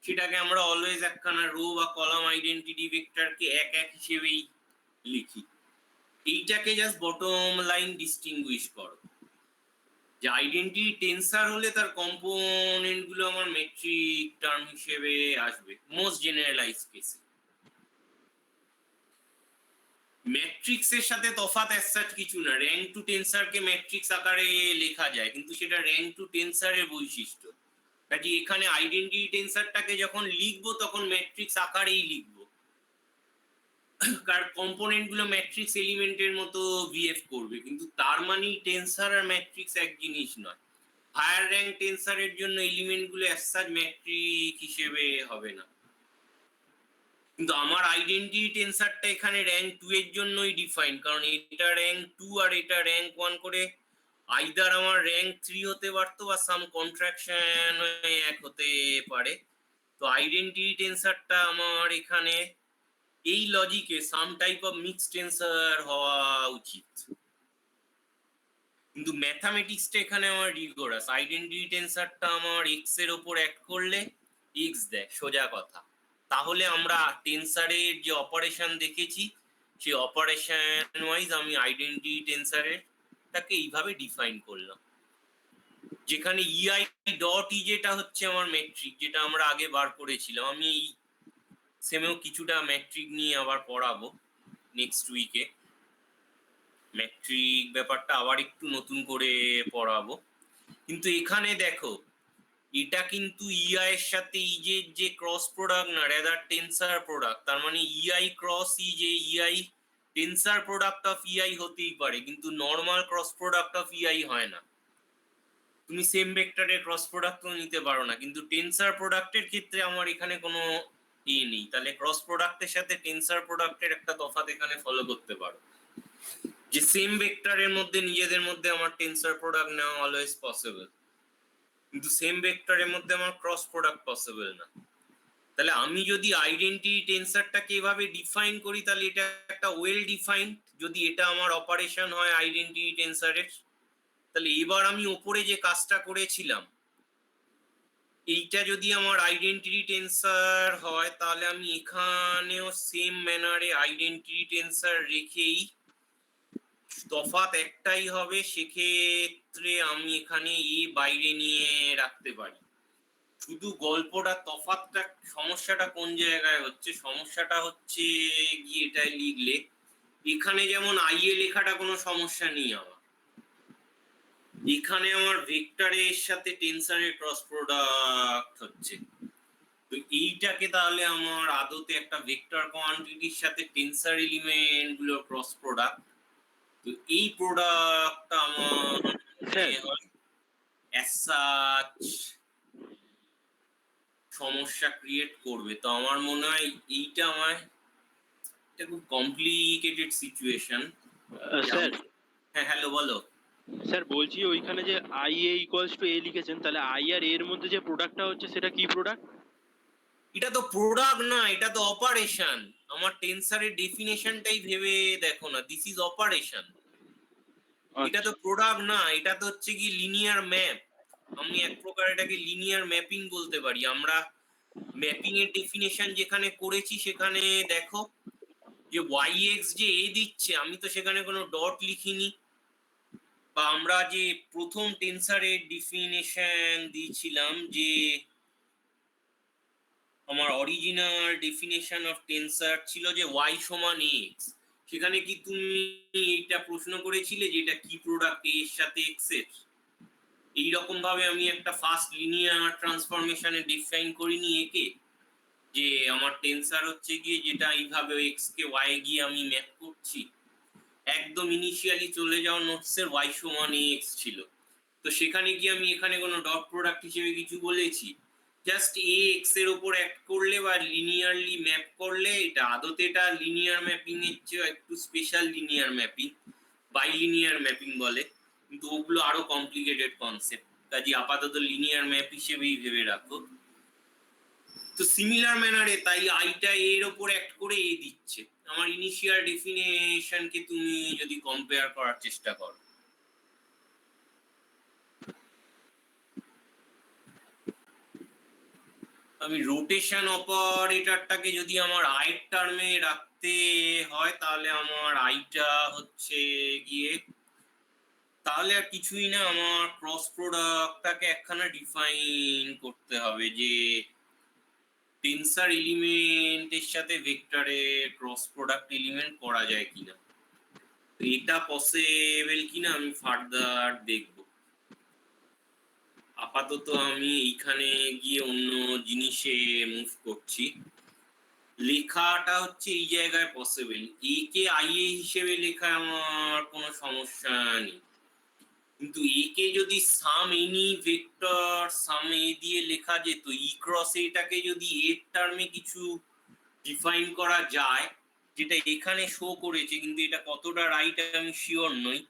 সেটাকে আমরা অলওয়েজ একখানা রো বা কলাম আইডেন্টিটি ভেক্টরকে এক এক হিসেবেই লিখি। এইটাকে জাস্ট বটম লাইন ডিস্টিংগুইশ করো যে আইডেন্টিটি টেন্সার হলে তার কম্পোনেন্ট গুলো আমার মেট্রিক টার্ম হিসেবে আসবে মোস্ট জেনারেলাইজ কেসে। ম্যাট্রিক্স এর সাথে তফাৎ অ্যাজ কিছু না। র্যাঙ্ক টু টেন্সারকে ম্যাট্রিক্স আকারে লেখা যায়, কিন্তু সেটা র্যাঙ্ক টু টেন্সারের বৈশিষ্ট্য। কাজে এখানে আইডেন্টিটি টেন্সারটাকে যখন লিখবো তখন ম্যাট্রিক্স আকারেই লিখবো, কার কম্পোনেন্ট গুলো ম্যাট্রিক্স এলিমেন্টের মতো বিহেভ করবে, কিন্তু তার মানে টেন্সার আর ম্যাট্রিক্স এক জিনিস নয়। হায়ার র্যাঙ্ক টেন্সারের জন্য এলিমেন্ট গুলো অ্যাজ সাচ ম্যাট্রিক হিসেবে হবে না। কিন্তু আমার আইডেন্টিটি টেন্সারটা এখানে র্যাঙ্ক 2 এর জন্যই ডিফাইন, কারণ এটা র্যাঙ্ক 2 আর এটা র্যাঙ্ক 1 করে আইদার আমার র্যাঙ্ক 3 হতে পারতো বা সাম কন্ট্রাকশন হয়ে এক হতে পারে। তো আইডেন্টিটি টেন্সারটা আমার এখানে এই লজিকে সাম টাইপ অফ মিক্সড টেন্সার হওয়া উচিত। কিন্তু ম্যাথামেটিক্সটা এখানে আমার রিগোরাস। আইডেন্টিটি টেন্সারটা আমার এক্স এর ওপর অ্যাক্ট করলে এক্স দেয়, সোজা কথা। তাহলে আমরা টেন্সারের যে অপারেশন দেখেছি সেই অপারেশন ওয়াইজ আমি আইডেন্টিটি টেন্সারের তাকে এইভাবে ডিফাইন করলাম, যেখানে ইআই ডট ই যেটা হচ্ছে আমার মেট্রিক, যেটা আমরা আগে বার করেছিলাম। আমি এই সেমেও কিছুটা ম্যাট্রিক নিয়ে আবার পড়াবো নেক্সট উইকে। ম্যাট্রিক ব্যাপারটা আবার একটু নতুন করে পড়াবো। কিন্তু এখানে দেখো, এটা কিন্তু ইআই এর সাথে ইজের যে ক্রস প্রোডাক্ট না, রেদার টেন্সার প্রোডাক্ট। তার মানে ইআই ক্রস ই যে ইআই টেন্সার প্রোডাক্ট অফ ইআই হতেই পারে, কিন্তু নর্মাল ক্রস প্রোডাক্ট অফ ইআই হয় না। তুমি সেম ভেক্টরের ক্রস প্রোডাক্টও নিতে পারো না, কিন্তু টেন্সার প্রোডাক্টের ক্ষেত্রে আমার এখানে কোনো নেই। তাহলে ক্রস প্রোডাক্টের সাথে টেন্সার প্রোডাক্টের একটা তফাৎ এখানে ফলো করতে পারো, যে সেম ভেক্টরের মধ্যে নিজেদের মধ্যে আমার টেন্সার প্রোডাক্ট নেওয়া অলওয়েজ পসিবল। কিন্তু সেম ভেক্টরের মধ্যে আমার ক্রস প্রোডাক্ট পসিবল না। তাহলে আমি যদি আইডেন্টিটি টেন্সারটাকে এভাবে ডিফাইন করি তাহলে এটা একটা ওয়েল ডিফাইন্ড। যদি এটা আমার অপারেশন হয় আইডেন্টিটি টেন্সারের, তাহলে এবার আমি ওপরে যে কাজটা করেছিলাম এইটা যদি আমার আইডেন্টিটি টেন্সার হয় তাহলে আমি এখানেও সেম ম্যানারে আইডেন্টিটি টেন্সার রেখেই, তফাৎ একটাই হবে, সেক্ষেত্রে আমি এখানে এ বাইরে নিয়ে রাখতে পারি। শুধু গল্পটা তফাৎটা, সমস্যাটা কোন জায়গায় হচ্ছে, সমস্যাটা হচ্ছে গিয়ে এটাই লিখলে এখানে যেমন আইএ লেখাটা কোনো সমস্যা নেই আমার, এখানে আমার ভেক্টরের সাথে টেন্সারের ক্রস প্রোডাক্ট হচ্ছে। তো এইটাকে তাহলে আমার আদতে একটা ভেক্টর কোয়ান্টিটির সাথে টেন্সার এলিমেন্ট গুলোর ক্রস প্রোডাক্ট, তো এই প্রোডাক্টটা আমার as such সমস্যা ক্রিয়েট করবে। তো আমার মনে হয় এইটা এটা খুব কমপ্লিকেটেড সিচুয়েশন। স্যার হ্যাঁ, হ্যালো, বলো। স্যার বলছি ওইখানে যে আই এ ইকুয়ালস টু এ লিখেছেন, তাহলে আই আর এর মধ্যে যে প্রোডাক্টটা হচ্ছে সেটা কি প্রোডাক্ট? এটা তো প্রোডাক্ট না, এটা তো অপারেশন। আমার টেন্সারের ডেফিনেশনটাই ভেবে দেখো না, দিস ইজ অপারেশন। এটা তো প্রোডাক্ট না, এটা তো হচ্ছে কি লিনিয়ার ম্যাপ। আমি এক প্রকার এটাকে লিনিয়ার ম্যাপিং বলতে পারি। আমরা ম্যাপিং এর ডেফিনেশন যেখানে করেছি সেখানে দেখো যে y(x) যে এ দিচ্ছে, আমি তো সেখানে কোনো ডট লিখিনি। বা আমরা যে প্রথম টেন্সারের ডেফিনেশন দিয়েছিলাম, যে আমার অরিজিনাল ডেফিনেশন অফ টেন্সার ছিল যে y সমান x, সেখানে কি তুমি এইটা প্রশ্ন করেছিলে যে এটা কি প্রোডাক্ট a এর সাথে x এর? এইরকম ভাবে আমি একটা ফার্স্ট লিনিয়ার ট্রান্সফরমেশনে ডিফাইন করিনি একে, যে আমার টেন্সার হচ্ছে গিয়ে যেটা এইভাবে x কে y গিয়ে আমি ম্যাপ করছি। একদম ইনিশিয়ালি চলে যাওয়া নোটসের y সমান x ছিল, তো সেখানে গিয়ে আমি এখানে কোনো ডট প্রোডাক্ট হিসেবে কিছু বলেছি? জাস্ট এ এক্স এর উপর অ্যাক্ট করলে বা লিনিয়ারলি ম্যাপ করলে, এটা আদতে এটা লিনিয়ার ম্যাপিং এর চেয়ে একটু special linear mapping, bilinear mapping বলে, কিন্তু ওগুলো আরো কমপ্লিকেটেড কনসেপ্ট। কাজে আপাতত লিনিয়ার ম্যাপ হিসেবেই ভেবে রাখো। তো সিমিলার ম্যানারে তাই আইটা এর ওপর অ্যাক্ট করে এ দিচ্ছে। আমার ইনিশিয়াল ডেফিনেশনকে তুমি যদি কম্পেয়ার করার চেষ্টা করো, আমি রোটেশন অপারেটরটাকে যদি আমার আইয়ের টার্মে রাখতে হয় তাহলে আমার আইটা হচ্ছে গিয়ে, তাহলে আর কিছুই না, আমার ক্রস প্রোডাক্টটাকে একখানা ডিফাইন করতে হবে যে টেন্সার এলিমেন্টের সাথে ভেক্টরের ক্রস প্রোডাক্ট এলিমেন্ট করা যায় কিনা। তো এটা পসিবল কিনা আমি ফার্দার দেখব। আপাতত আমি এইখানে গিয়ে অন্য জিনিসে মুভ করছি। লেখাটা হচ্ছে এই জায়গায় possible, A K I A হিসেবে লেখা আমার কোনো সমস্যা নেই, কিন্তু এ কে যদি সাম এনি ভেক্টর সাম এ দিয়ে লেখা যেত, ই ক্রস এটাকে যদি এর টার্মে কিছু ডিফাইন করা যায়, যেটা এখানে শো করেছে, কিন্তু এটা কতটা রাইট আমি শিওর নই।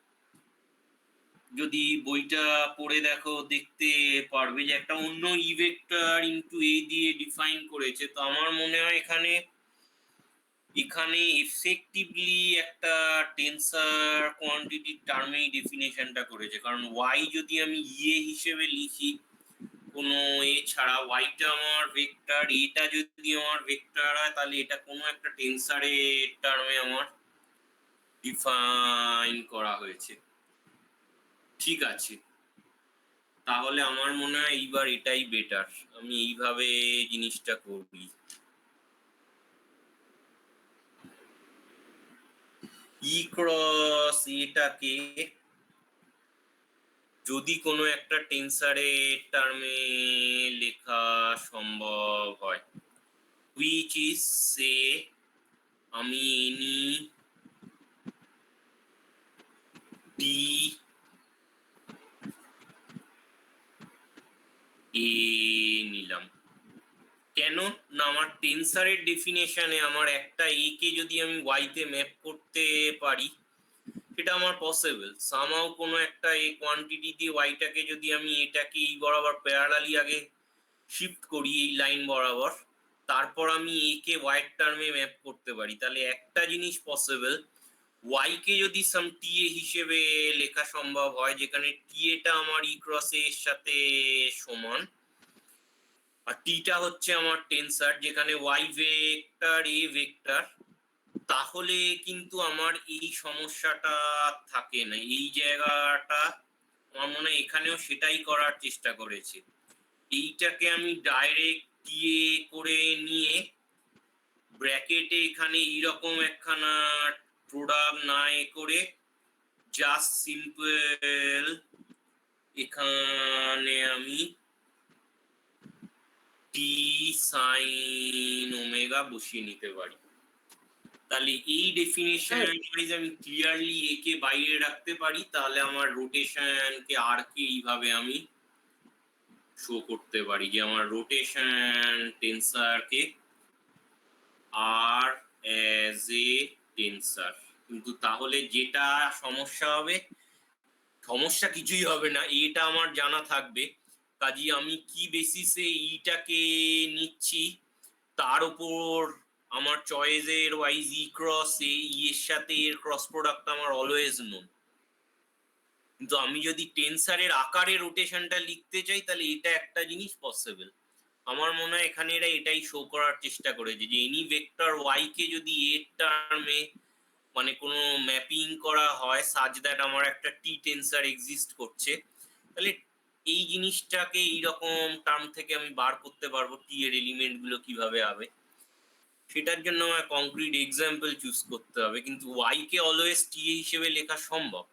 যদি বইটা পড়ে দেখো দেখতে পারবে যে একটা অন্য ই ভেক্টর ইনটু এ দিয়ে ডিফাইন করেছে। তো আমার মনে হয় এখানে এফেক্টিভলি একটা টেন্সার কোয়ান্টিটির টার্মেই ডেফিনেশনটা করেছে, কারণ ওয়াই যদি আমি ইয়ে হিসেবে লিখি কোনো এ ছাড়া, ওয়াইটা আমার ভেক্টর, এটা যদি আমার ভেক্টর হয় তাহলে এটা কোনো একটা টেন্সারের টার্মে আমার ডিফাইন করা হয়েছে। ঠিক আছে, তাহলে আমার মনে হয় এইবার এটাই বেটার, আমি এইভাবে জিনিসটা করি। ই ক্রস এটাকে যদি কোনো একটা টেন্সারের টার্মে লেখা সম্ভব হয়, হুইচ ইজ সে আমি এনি টি এ নিলাম, কেন না আমার টেন্সারের ডেফিনেশনে আমার একটা এ কে যদি আমি ওয়াই তে ম্যাপ করতে পারি সেটা আমার পসিবল। সামহাও কোনো একটা এই কোয়ান্টিটি দিয়ে ওয়াইটাকে যদি আমি এটাকে এই বরাবর প্যারালালি আগে শিফট করি এই লাইন বরাবর, তারপর আমি একে ওয়াইড টার্মে ম্যাপ করতে পারি, তাহলে একটা জিনিস পসিবল, ওয়াই কে যদি সাম টি এ হিসেবে লেখা সম্ভব হয়, যেখানে টি এটা আমার ই ক্রস এর সাথে সমান, আর টিটা হচ্ছে আমার টেন্সার, যেখানে ওয়াই ভেক্টর এ ভেক্টর, তাহলে কিন্তু আমার এই সমস্যাটা থাকে না। এই জায়গাটা আমার মনে হয় এখানেও সেটাই করার চেষ্টা করেছে। এইটাকে আমি ডাইরেক্ট টিএ করে নিয়ে ব্র্যাকেটে এখানে এইরকম একখানা প্রোডাক্ট না এ করে জাস্ট সিম্পল এখানে আমি টি সাইন ওমেগা বসিয়ে নিতে পারি। তাহলে এই ডেফিনেশন ওয়াইজ আমি ক্লিয়ারলি একে বাইরে রাখতে পারি, তাহলে আমার রোটেশনকে আর কে এইভাবে আমি শো করতে পারি যে আমার রোটেশন টেন্সারকে আর অ্যাজ এ টেন্সার। কিন্তু তাহলে যেটা সমস্যা হবে, সমস্যা কিছুই হবে না, এটা আমার জানা থাকবে। কাজে আমি কি বেসিসে ইটাকে নিচ্ছি তার উপর আমার চয়েসের ওয়াইজ ই ক্রস এ এর সাথে এর ক্রস প্রোডাক্ট আমার অলওয়েজ নোন। কিন্তু আমি যদি টেন্সারের আকারে রোটেশনটা লিখতে চাই, তাহলে এটা একটা জিনিস পসিবল। আমার মনে হয় এখানে এরা এটাই শো করার চেষ্টা করেছে যে এনি ভেক্টর ওয়াই কে যদি এর টার্মে মানে কোনো ম্যাপিং করা হয় সাজ দ্যাট আমার একটা টি টেন্সার এক্সিস্ট করছে, তাহলে এই জিনিসটাকে এইরকম টার্ম থেকে আমি বার করতে পারবো টি এর এলিমেন্ট গুলো কিভাবে হবে। সেটার জন্য আমার কংক্রিট এক্সাম্পল চুজ করতে হবে, কিন্তু ওয়াই কে অলওয়েজ টি এ হিসেবে লেখা সম্ভব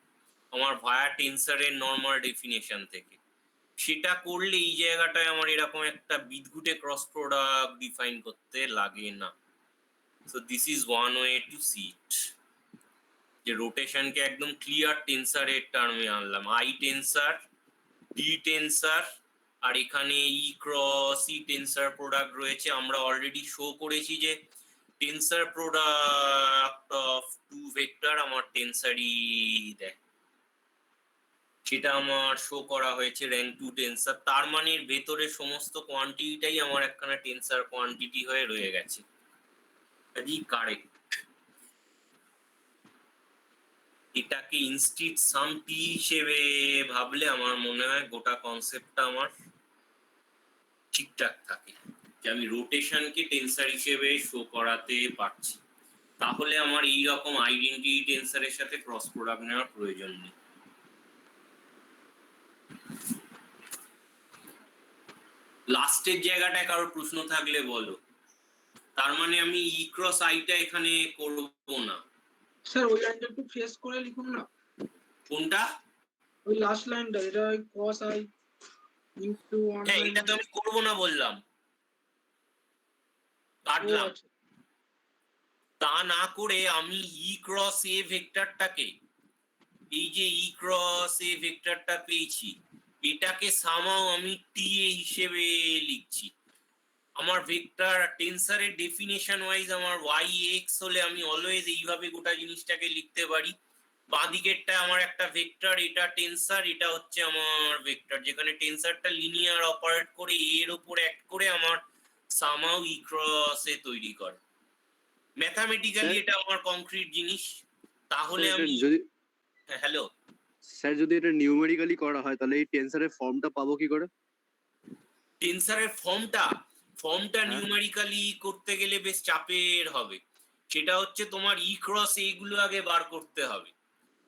আমার ভায়া টেন্সারের নর্মাল ডেফিনেশন থেকে। সেটা করলে এই জায়গাটায় আমার এরকম একটা বিদঘুটে ক্রস প্রোডাক্ট ডিফাইন করতে লাগে না। So this is one way to see it, যে রোটেশনকে একদম ক্লিয়ার টেন্সারের টার্মে আনলাম, আই টেন্সার ডি টেন্সার, আর এখানে ই ক্রস ই টেন্সার প্রোডাক্ট রয়েছে। আমরা অলরেডি শো করেছি যে টেন্সার প্রোডাক্ট অফ টু ভেক্টর আমার টেন্সারই দেয়, সেটা আমার শো করা হয়েছে র্যাঙ্ক টু টেন্সার। তার মানে এর ভেতরে সমস্ত কোয়ান্টিটিটাই আমার একখানা টেন্সার কোয়ান্টিটি হয়ে রয়ে গেছে, কারেক্ট। এটাকে ইনস্টিট সাম টি হিসেবে ভাবলে আমার মনে হয় গোটা কনসেপ্টটা আমার ঠিকঠাক থাকে, যে আমি রোটেশনকে টেন্সার হিসেবে শো করাতে পারছি, তাহলে আমার এই রকম আইডেন্টিটি টেন্সারের সাথে ক্রস প্রোডাক্ট নেওয়ার প্রয়োজন নেই। লাস্টের জায়গাটায় কারোর প্রশ্ন থাকলে বলো। তার মানে আমি ই ক্রস আইটা এখানে করব না। স্যার ওই লাইনটা একটু ফ্রেশ করে লিখুন না, কোনটা? ওই লাস্ট লাইনটা, এটা cos i ইনটু 1 হ্যাঁ, এটা তো আমি করব না বললাম, কাটলাম। তা না করে আমি ই ক্রস এ ভেক্টরটাকে, এই যে ই ক্রস এ ভেক্টরটা পেয়েছি, এটাকে সামাও আমি টি এ হিসেবে লিখছি। আমার ভেক্টর টেন্সারের ডেফিনেশন ওয়াইজ আমার ওয়াই এক্স হলে আমি অলওয়েজ এইভাবে গোটা জিনিসটাকে লিখতে পারি। বাঁ দিকেরটা আমার একটা ভেক্টর, এটা টেন্সার, এটা হচ্ছে আমার ভেক্টর, যেখানে টেন্সারটা লিনিয়ার অপারেট করে এর উপর অ্যাক্ট করে আমার সামাও ই ক্রস এ তৈরি করে। ম্যাথামেটিক্যালি এটা আমার কংক্রিট জিনিস। তাহলে আমি যদি হ্যালো স্যার যদি এটা নিউমেরিক্যালি করা হয় তাহলে এই টেন্সারের ফর্মটা পাবো কি করে? টেন্সারের ফর্মটা নিউমেরিক্যালি করতে গেলে বেশ চাপের হবে। সেটা হচ্ছে তোমার ই ক্রস এইগুলো আগে বার করতে হবে,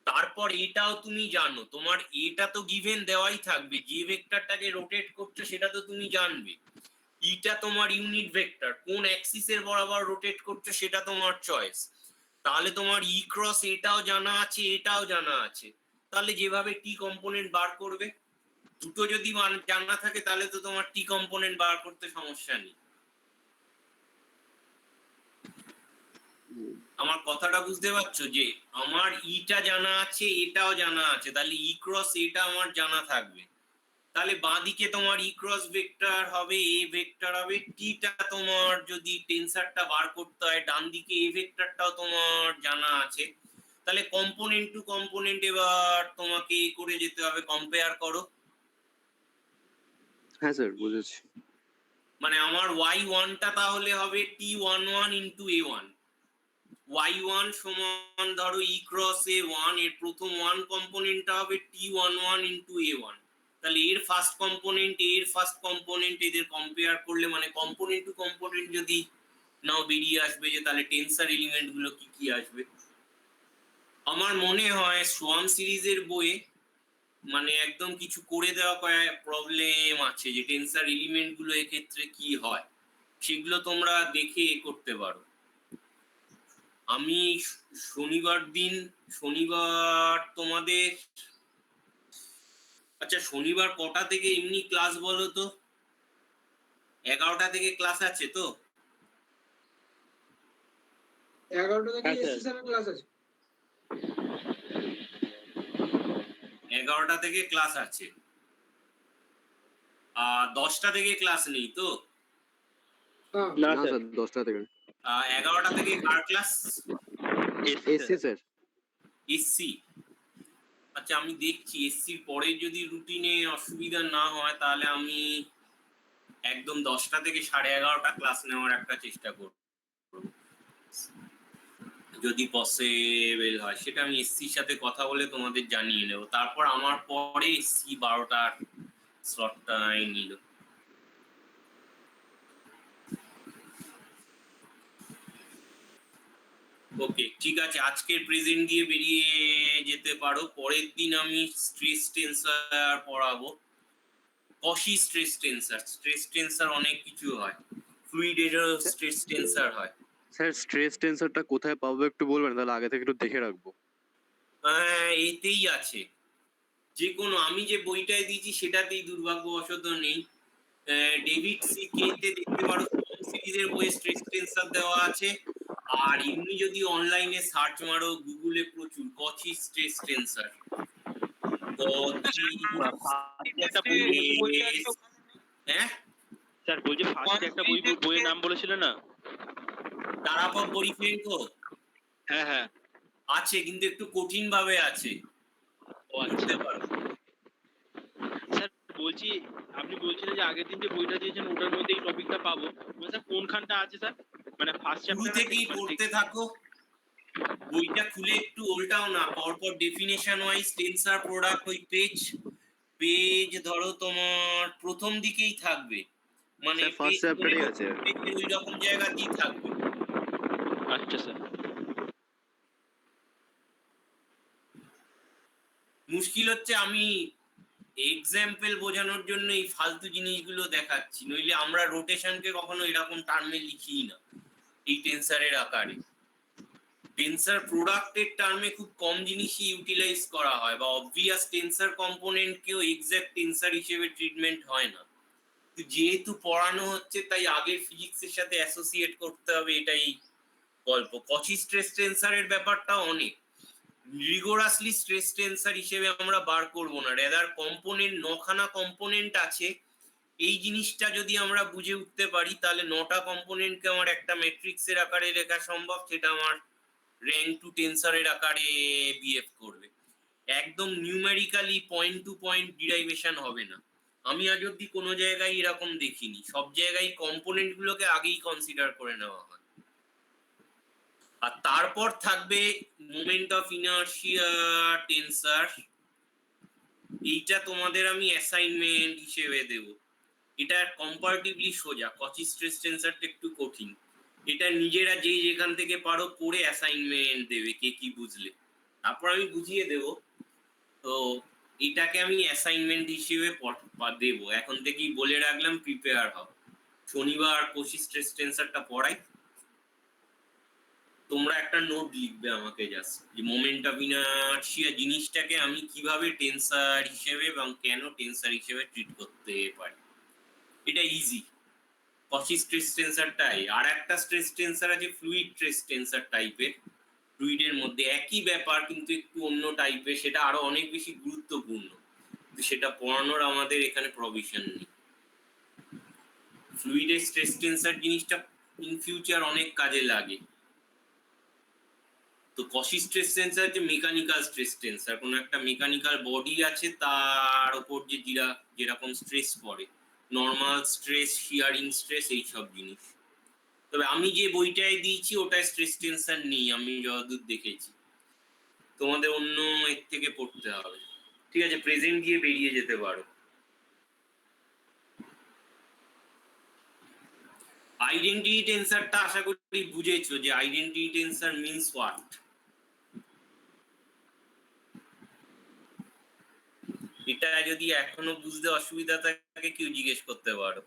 তারপর এটাও তুমি জানো, তোমার এটা তো গিভেন দেওয়াই থাকবে, যে ভেক্টরটাকে রোটেট করছো সেটা তো তুমি জানবে। ইটা তোমার ইউনিট ভেক্টর, কোন অ্যাক্সিসের বরাবর রোটেট করছো সেটা তোমার চয়েস। তাহলে তোমার ই ক্রস এটাও জানা আছে, এটাও জানা আছে, তাহলে যেভাবে টি কম্পোনেন্ট বার করবে, দুটো যদি জানা থাকে তাহলে তো তোমার টি কম্পোনেন্ট বার করতে সমস্যা নেই। আমার কথাটা বুঝতে পারছো, যে আমার ইটা জানা আছে, এটাও জানা আছে, তাহলে ই ক্রস এটা আমার জানা থাকবে। তাহলে বাঁদিকে তোমার ই ক্রস ভেক্টর হবে, এ ভেক্টর হবে, টিটা তোমার যদি টেন্সারটা বার করতে হয় ডান দিকে এ ভেক্টরটাও তোমার জানা আছে, তাহলে কম্পোনেন্ট টু কম্পোনেন্ট এবার তোমাকে করে যেতে হবে, কম্পেয়ার করো। হ্যাঁ স্যার বুঝেছি। মানে আমার y1টা তাহলে হবে t11 ইন্টু a1, y1 সমান ধরো e ক্রস a1, এর প্রথম ওয়ান কম্পোনেন্টটা হবে t11 ইন্টু a1। তাহলে এর ফার্স্ট কম্পোনেন্ট এর ফার্স্ট কম্পোনেন্ট এদের কম্পেয়ার করলে মানে কম্পোনেন্ট টু কম্পোনেন্ট যদি নাও বেরিয়ে আসবে যে তাহলে টেন্সার এলিমেন্ট গুলো কি কি আসবে। আমার মনে হয় সোয়ান সিরিজের বইয়ে মানে একদম কিছু করে দেওয়া কয়েক প্রবলেম আছে যে টেন্সার এলিমেন্ট গুলো এক্ষেত্রে কি হয়, সেগুলো তোমরা দেখে করতে পারো। আমি শনিবার তোমাদের, আচ্ছা শনিবার কটা থেকে এমনি ক্লাস বলো তো? 11টা থেকে ক্লাস আছে তো? 11টা থেকে হ্যাঁ, স্যার। এসসি স্যারের ক্লাস আছে। 11টা থেকে ক্লাস আছে, আর 10টা থেকে ক্লাস নেই তো? হ্যাঁ না না স্যার, স্যার 10টা থেকে 11টা থেকে কার ক্লাস? SC sir. এসসি। আচ্ছা আমি দেখছি এসসির পরে যদি রুটিনে অসুবিধা না হয় তাহলে আমি একদম 10টা থেকে 11:30টা ক্লাস নেওয়ার একটা চেষ্টা করব, যদি পসিবল হয়। সেটা আমি এসসির সাথে কথা বলে তোমাদের জানিয়ে নেব। তারপর আমার পরে এসসি 12টার স্লটটা নিল। ওকে ঠিক আছে, আজকের প্রেজেন্ট দিয়ে বেরিয়ে যেতে পারো। পরের দিন আমি স্ট্রেস টেন্সার পড়াবো, কশি স্ট্রেস টেন্সার অনেক কিছু হয়, ফ্লুইডেরও স্ট্রেস টেন্সার হয়। স্যার স্ট্রেস টেন্সারটা কোথায় পাবো একটু বলবেন, তাহলে আগে থেকে একটু দেখে রাখবো। এতেই আছে, যে কোনো আমি যে বইটায় দিয়েছি সেটাতেই দুর্ভাগ্যবশত নেই। ডেভিড সি কে তে দেখতে পারো, সিরিজের বইয়ে স্ট্রেস টেন্সার দেওয়া আছে। আর এমনি যদি অনলাইনে সার্চ মারো গুগলে প্রচুর কচি স্ট্রেস টেন্সার, একটা বই বইটা একটু হ্যাঁ স্যার বলছি ফার্স্টে একটা বইয়ের নাম বলেছিল না? তারাপব বরিফেঙ্কো হ্যাঁ হ্যাঁ। আছে, কিন্তু একটু কঠিন ভাবে আছে, ও আচ্ছা। বুঝতে পারো। স্যার বলছি আপনি বলছিলেন যে আগের দিন যে বইটা দিয়েছেন ওটার মধ্যে এই টপিকটা পাবো, স্যার কোনখানটা আছে স্যার? মানে ফার্স্ট শুরু চ্যাপ্টার থেকেই পড়তে থাকো, বইটা খুলে একটু ওল্টাও না, পরপর ডেফিনেশন ওয়াইজ টেন্সার প্রোডাক্ট ওই পেজ ধরো তোমার প্রথম দিকেই থাকবে, মানে স্যার ফার্স্ট চ্যাপ্টারই আছে। ওই রকম জায়গাতেই থাকবে। আচ্ছা স্যার। মুশকিল হচ্ছে আমি এক্সাম্পল বোঝানোর জন্য এই ফালতু জিনিসগুলো দেখাচ্ছি, নইলে আমরা রোটেশনকে কখনো এরকম টার্মে লিখি না এই টেন্সারের আকারে। টেন্সার প্রোডাক্টের টার্মে খুব কম জিনিসই ইউটিলাইজ করা হয়, বা অবভিয়াস টেন্সার কম্পোনেন্টকেও এক্সাক্ট টেন্সার হিসেবে ট্রিটমেন্ট হয় না। যেহেতু পড়ানো হচ্ছে তাই আগের ফিজিক্সের সাথে অ্যাসোসিয়েট করতে হবে, এটাই গল্প। কচি স্ট্রেস টেন্সারের ব্যাপারটা অনেক রিগোরাসলি স্ট্রেস টেন্সার হিসেবে আমরা বার করব না, রেদার কম্পোনেন্ট 9খানা কম্পোনেন্ট আছে, এই জিনিসটা যদি আমরা বুঝে উঠতে পারি তাহলে 9টা কম্পোনেন্টকে আমার একটা ম্যাট্রিক্সের আকারে লেখা সম্ভব, সেটা আমার র্যাঙ্ক টু টেন্সারের আকারে বিহেভ করবে। একদম numerically point to point derivation হবে না। আমি আজ অব্দি কোনো জায়গায় এরকম দেখিনি, সব জায়গায় কম্পোনেন্ট গুলোকে আগেই কনসিডার করে নেওয়া হয়। আর তারপর থাকবে মোমেন্ট অফ ইনার্শিয়া টেন্সার, এইটা তোমাদের আমি অ্যাসাইনমেন্ট হিসেবে দেব। এটা কম্পারেটিভলি সোজা, কচি স্ট্রেস টেন্সারটা একটু কঠিন, এটা নিজেরা যেই যেখান থেকে পারো পড়ে অ্যাসাইনমেন্ট দেবে কে কি বুঝলে, তারপর আমি বুঝিয়ে দেব। তো এটাকে আমি অ্যাসাইনমেন্ট হিসেবে দেব, এখন থেকেই বলে রাখলাম, প্রিপেয়ার হও। শনিবার কচি স্ট্রেস টেন্সারটা পড়াই, তোমরা একটা নোট লিখবে আমাকে জাস্ট যে মোমেন্ট অফ ইনার্শিয়া জিনিসটাকে আমি কিভাবে টেন্সার হিসেবে এবং কেন টেন্সার হিসেবে ট্রিট করতে পারি। এটা ইজি, কচি স্ট্রেস টেন্সারটাই। আর একটা স্ট্রেস টেন্সার আছে ফ্লুইড স্ট্রেস টেন্সার টাইপের, ফ্লুইডের মধ্যে একই ব্যাপার কিন্তু একটু অন্য টাইপের, সেটা আরো অনেক বেশি গুরুত্বপূর্ণ, কিন্তু সেটা পড়ানোর আমাদের এখানে প্রভিশন নেই। ফ্লুইডের স্ট্রেস টেন্সার জিনিসটা ইন ফিউচার অনেক কাজে লাগে। তো কশি স্ট্রেস টেন্সার হচ্ছে মেকানিক্যাল স্ট্রেস টেন্সার, কোনো একটা মেকানিক্যাল বডি আছে তার উপর যে যেরকম স্ট্রেস পড়ে, নর্মাল স্ট্রেস, শিয়ারিং স্ট্রেস, এইসব জিনিস। তবে আমি যে বইটায় দিয়েছি ওটায় স্ট্রেস টেন্সার নেই আমি যতদূর দেখেছি, তোমাদের অন্য এর থেকে পড়তে হবে। ঠিক আছে, প্রেজেন্ট দিয়ে বেরিয়ে যেতে পারো। আইডেন্টিটি টেন্সারটা আশা করি বুঝেছো যে আইডেন্টিটি টেন্সার মিন্স হোয়াট। এটা যদি এখনো বুঝতে অসুবিধা থাকে কেউ জিজ্ঞেস করতে পারো।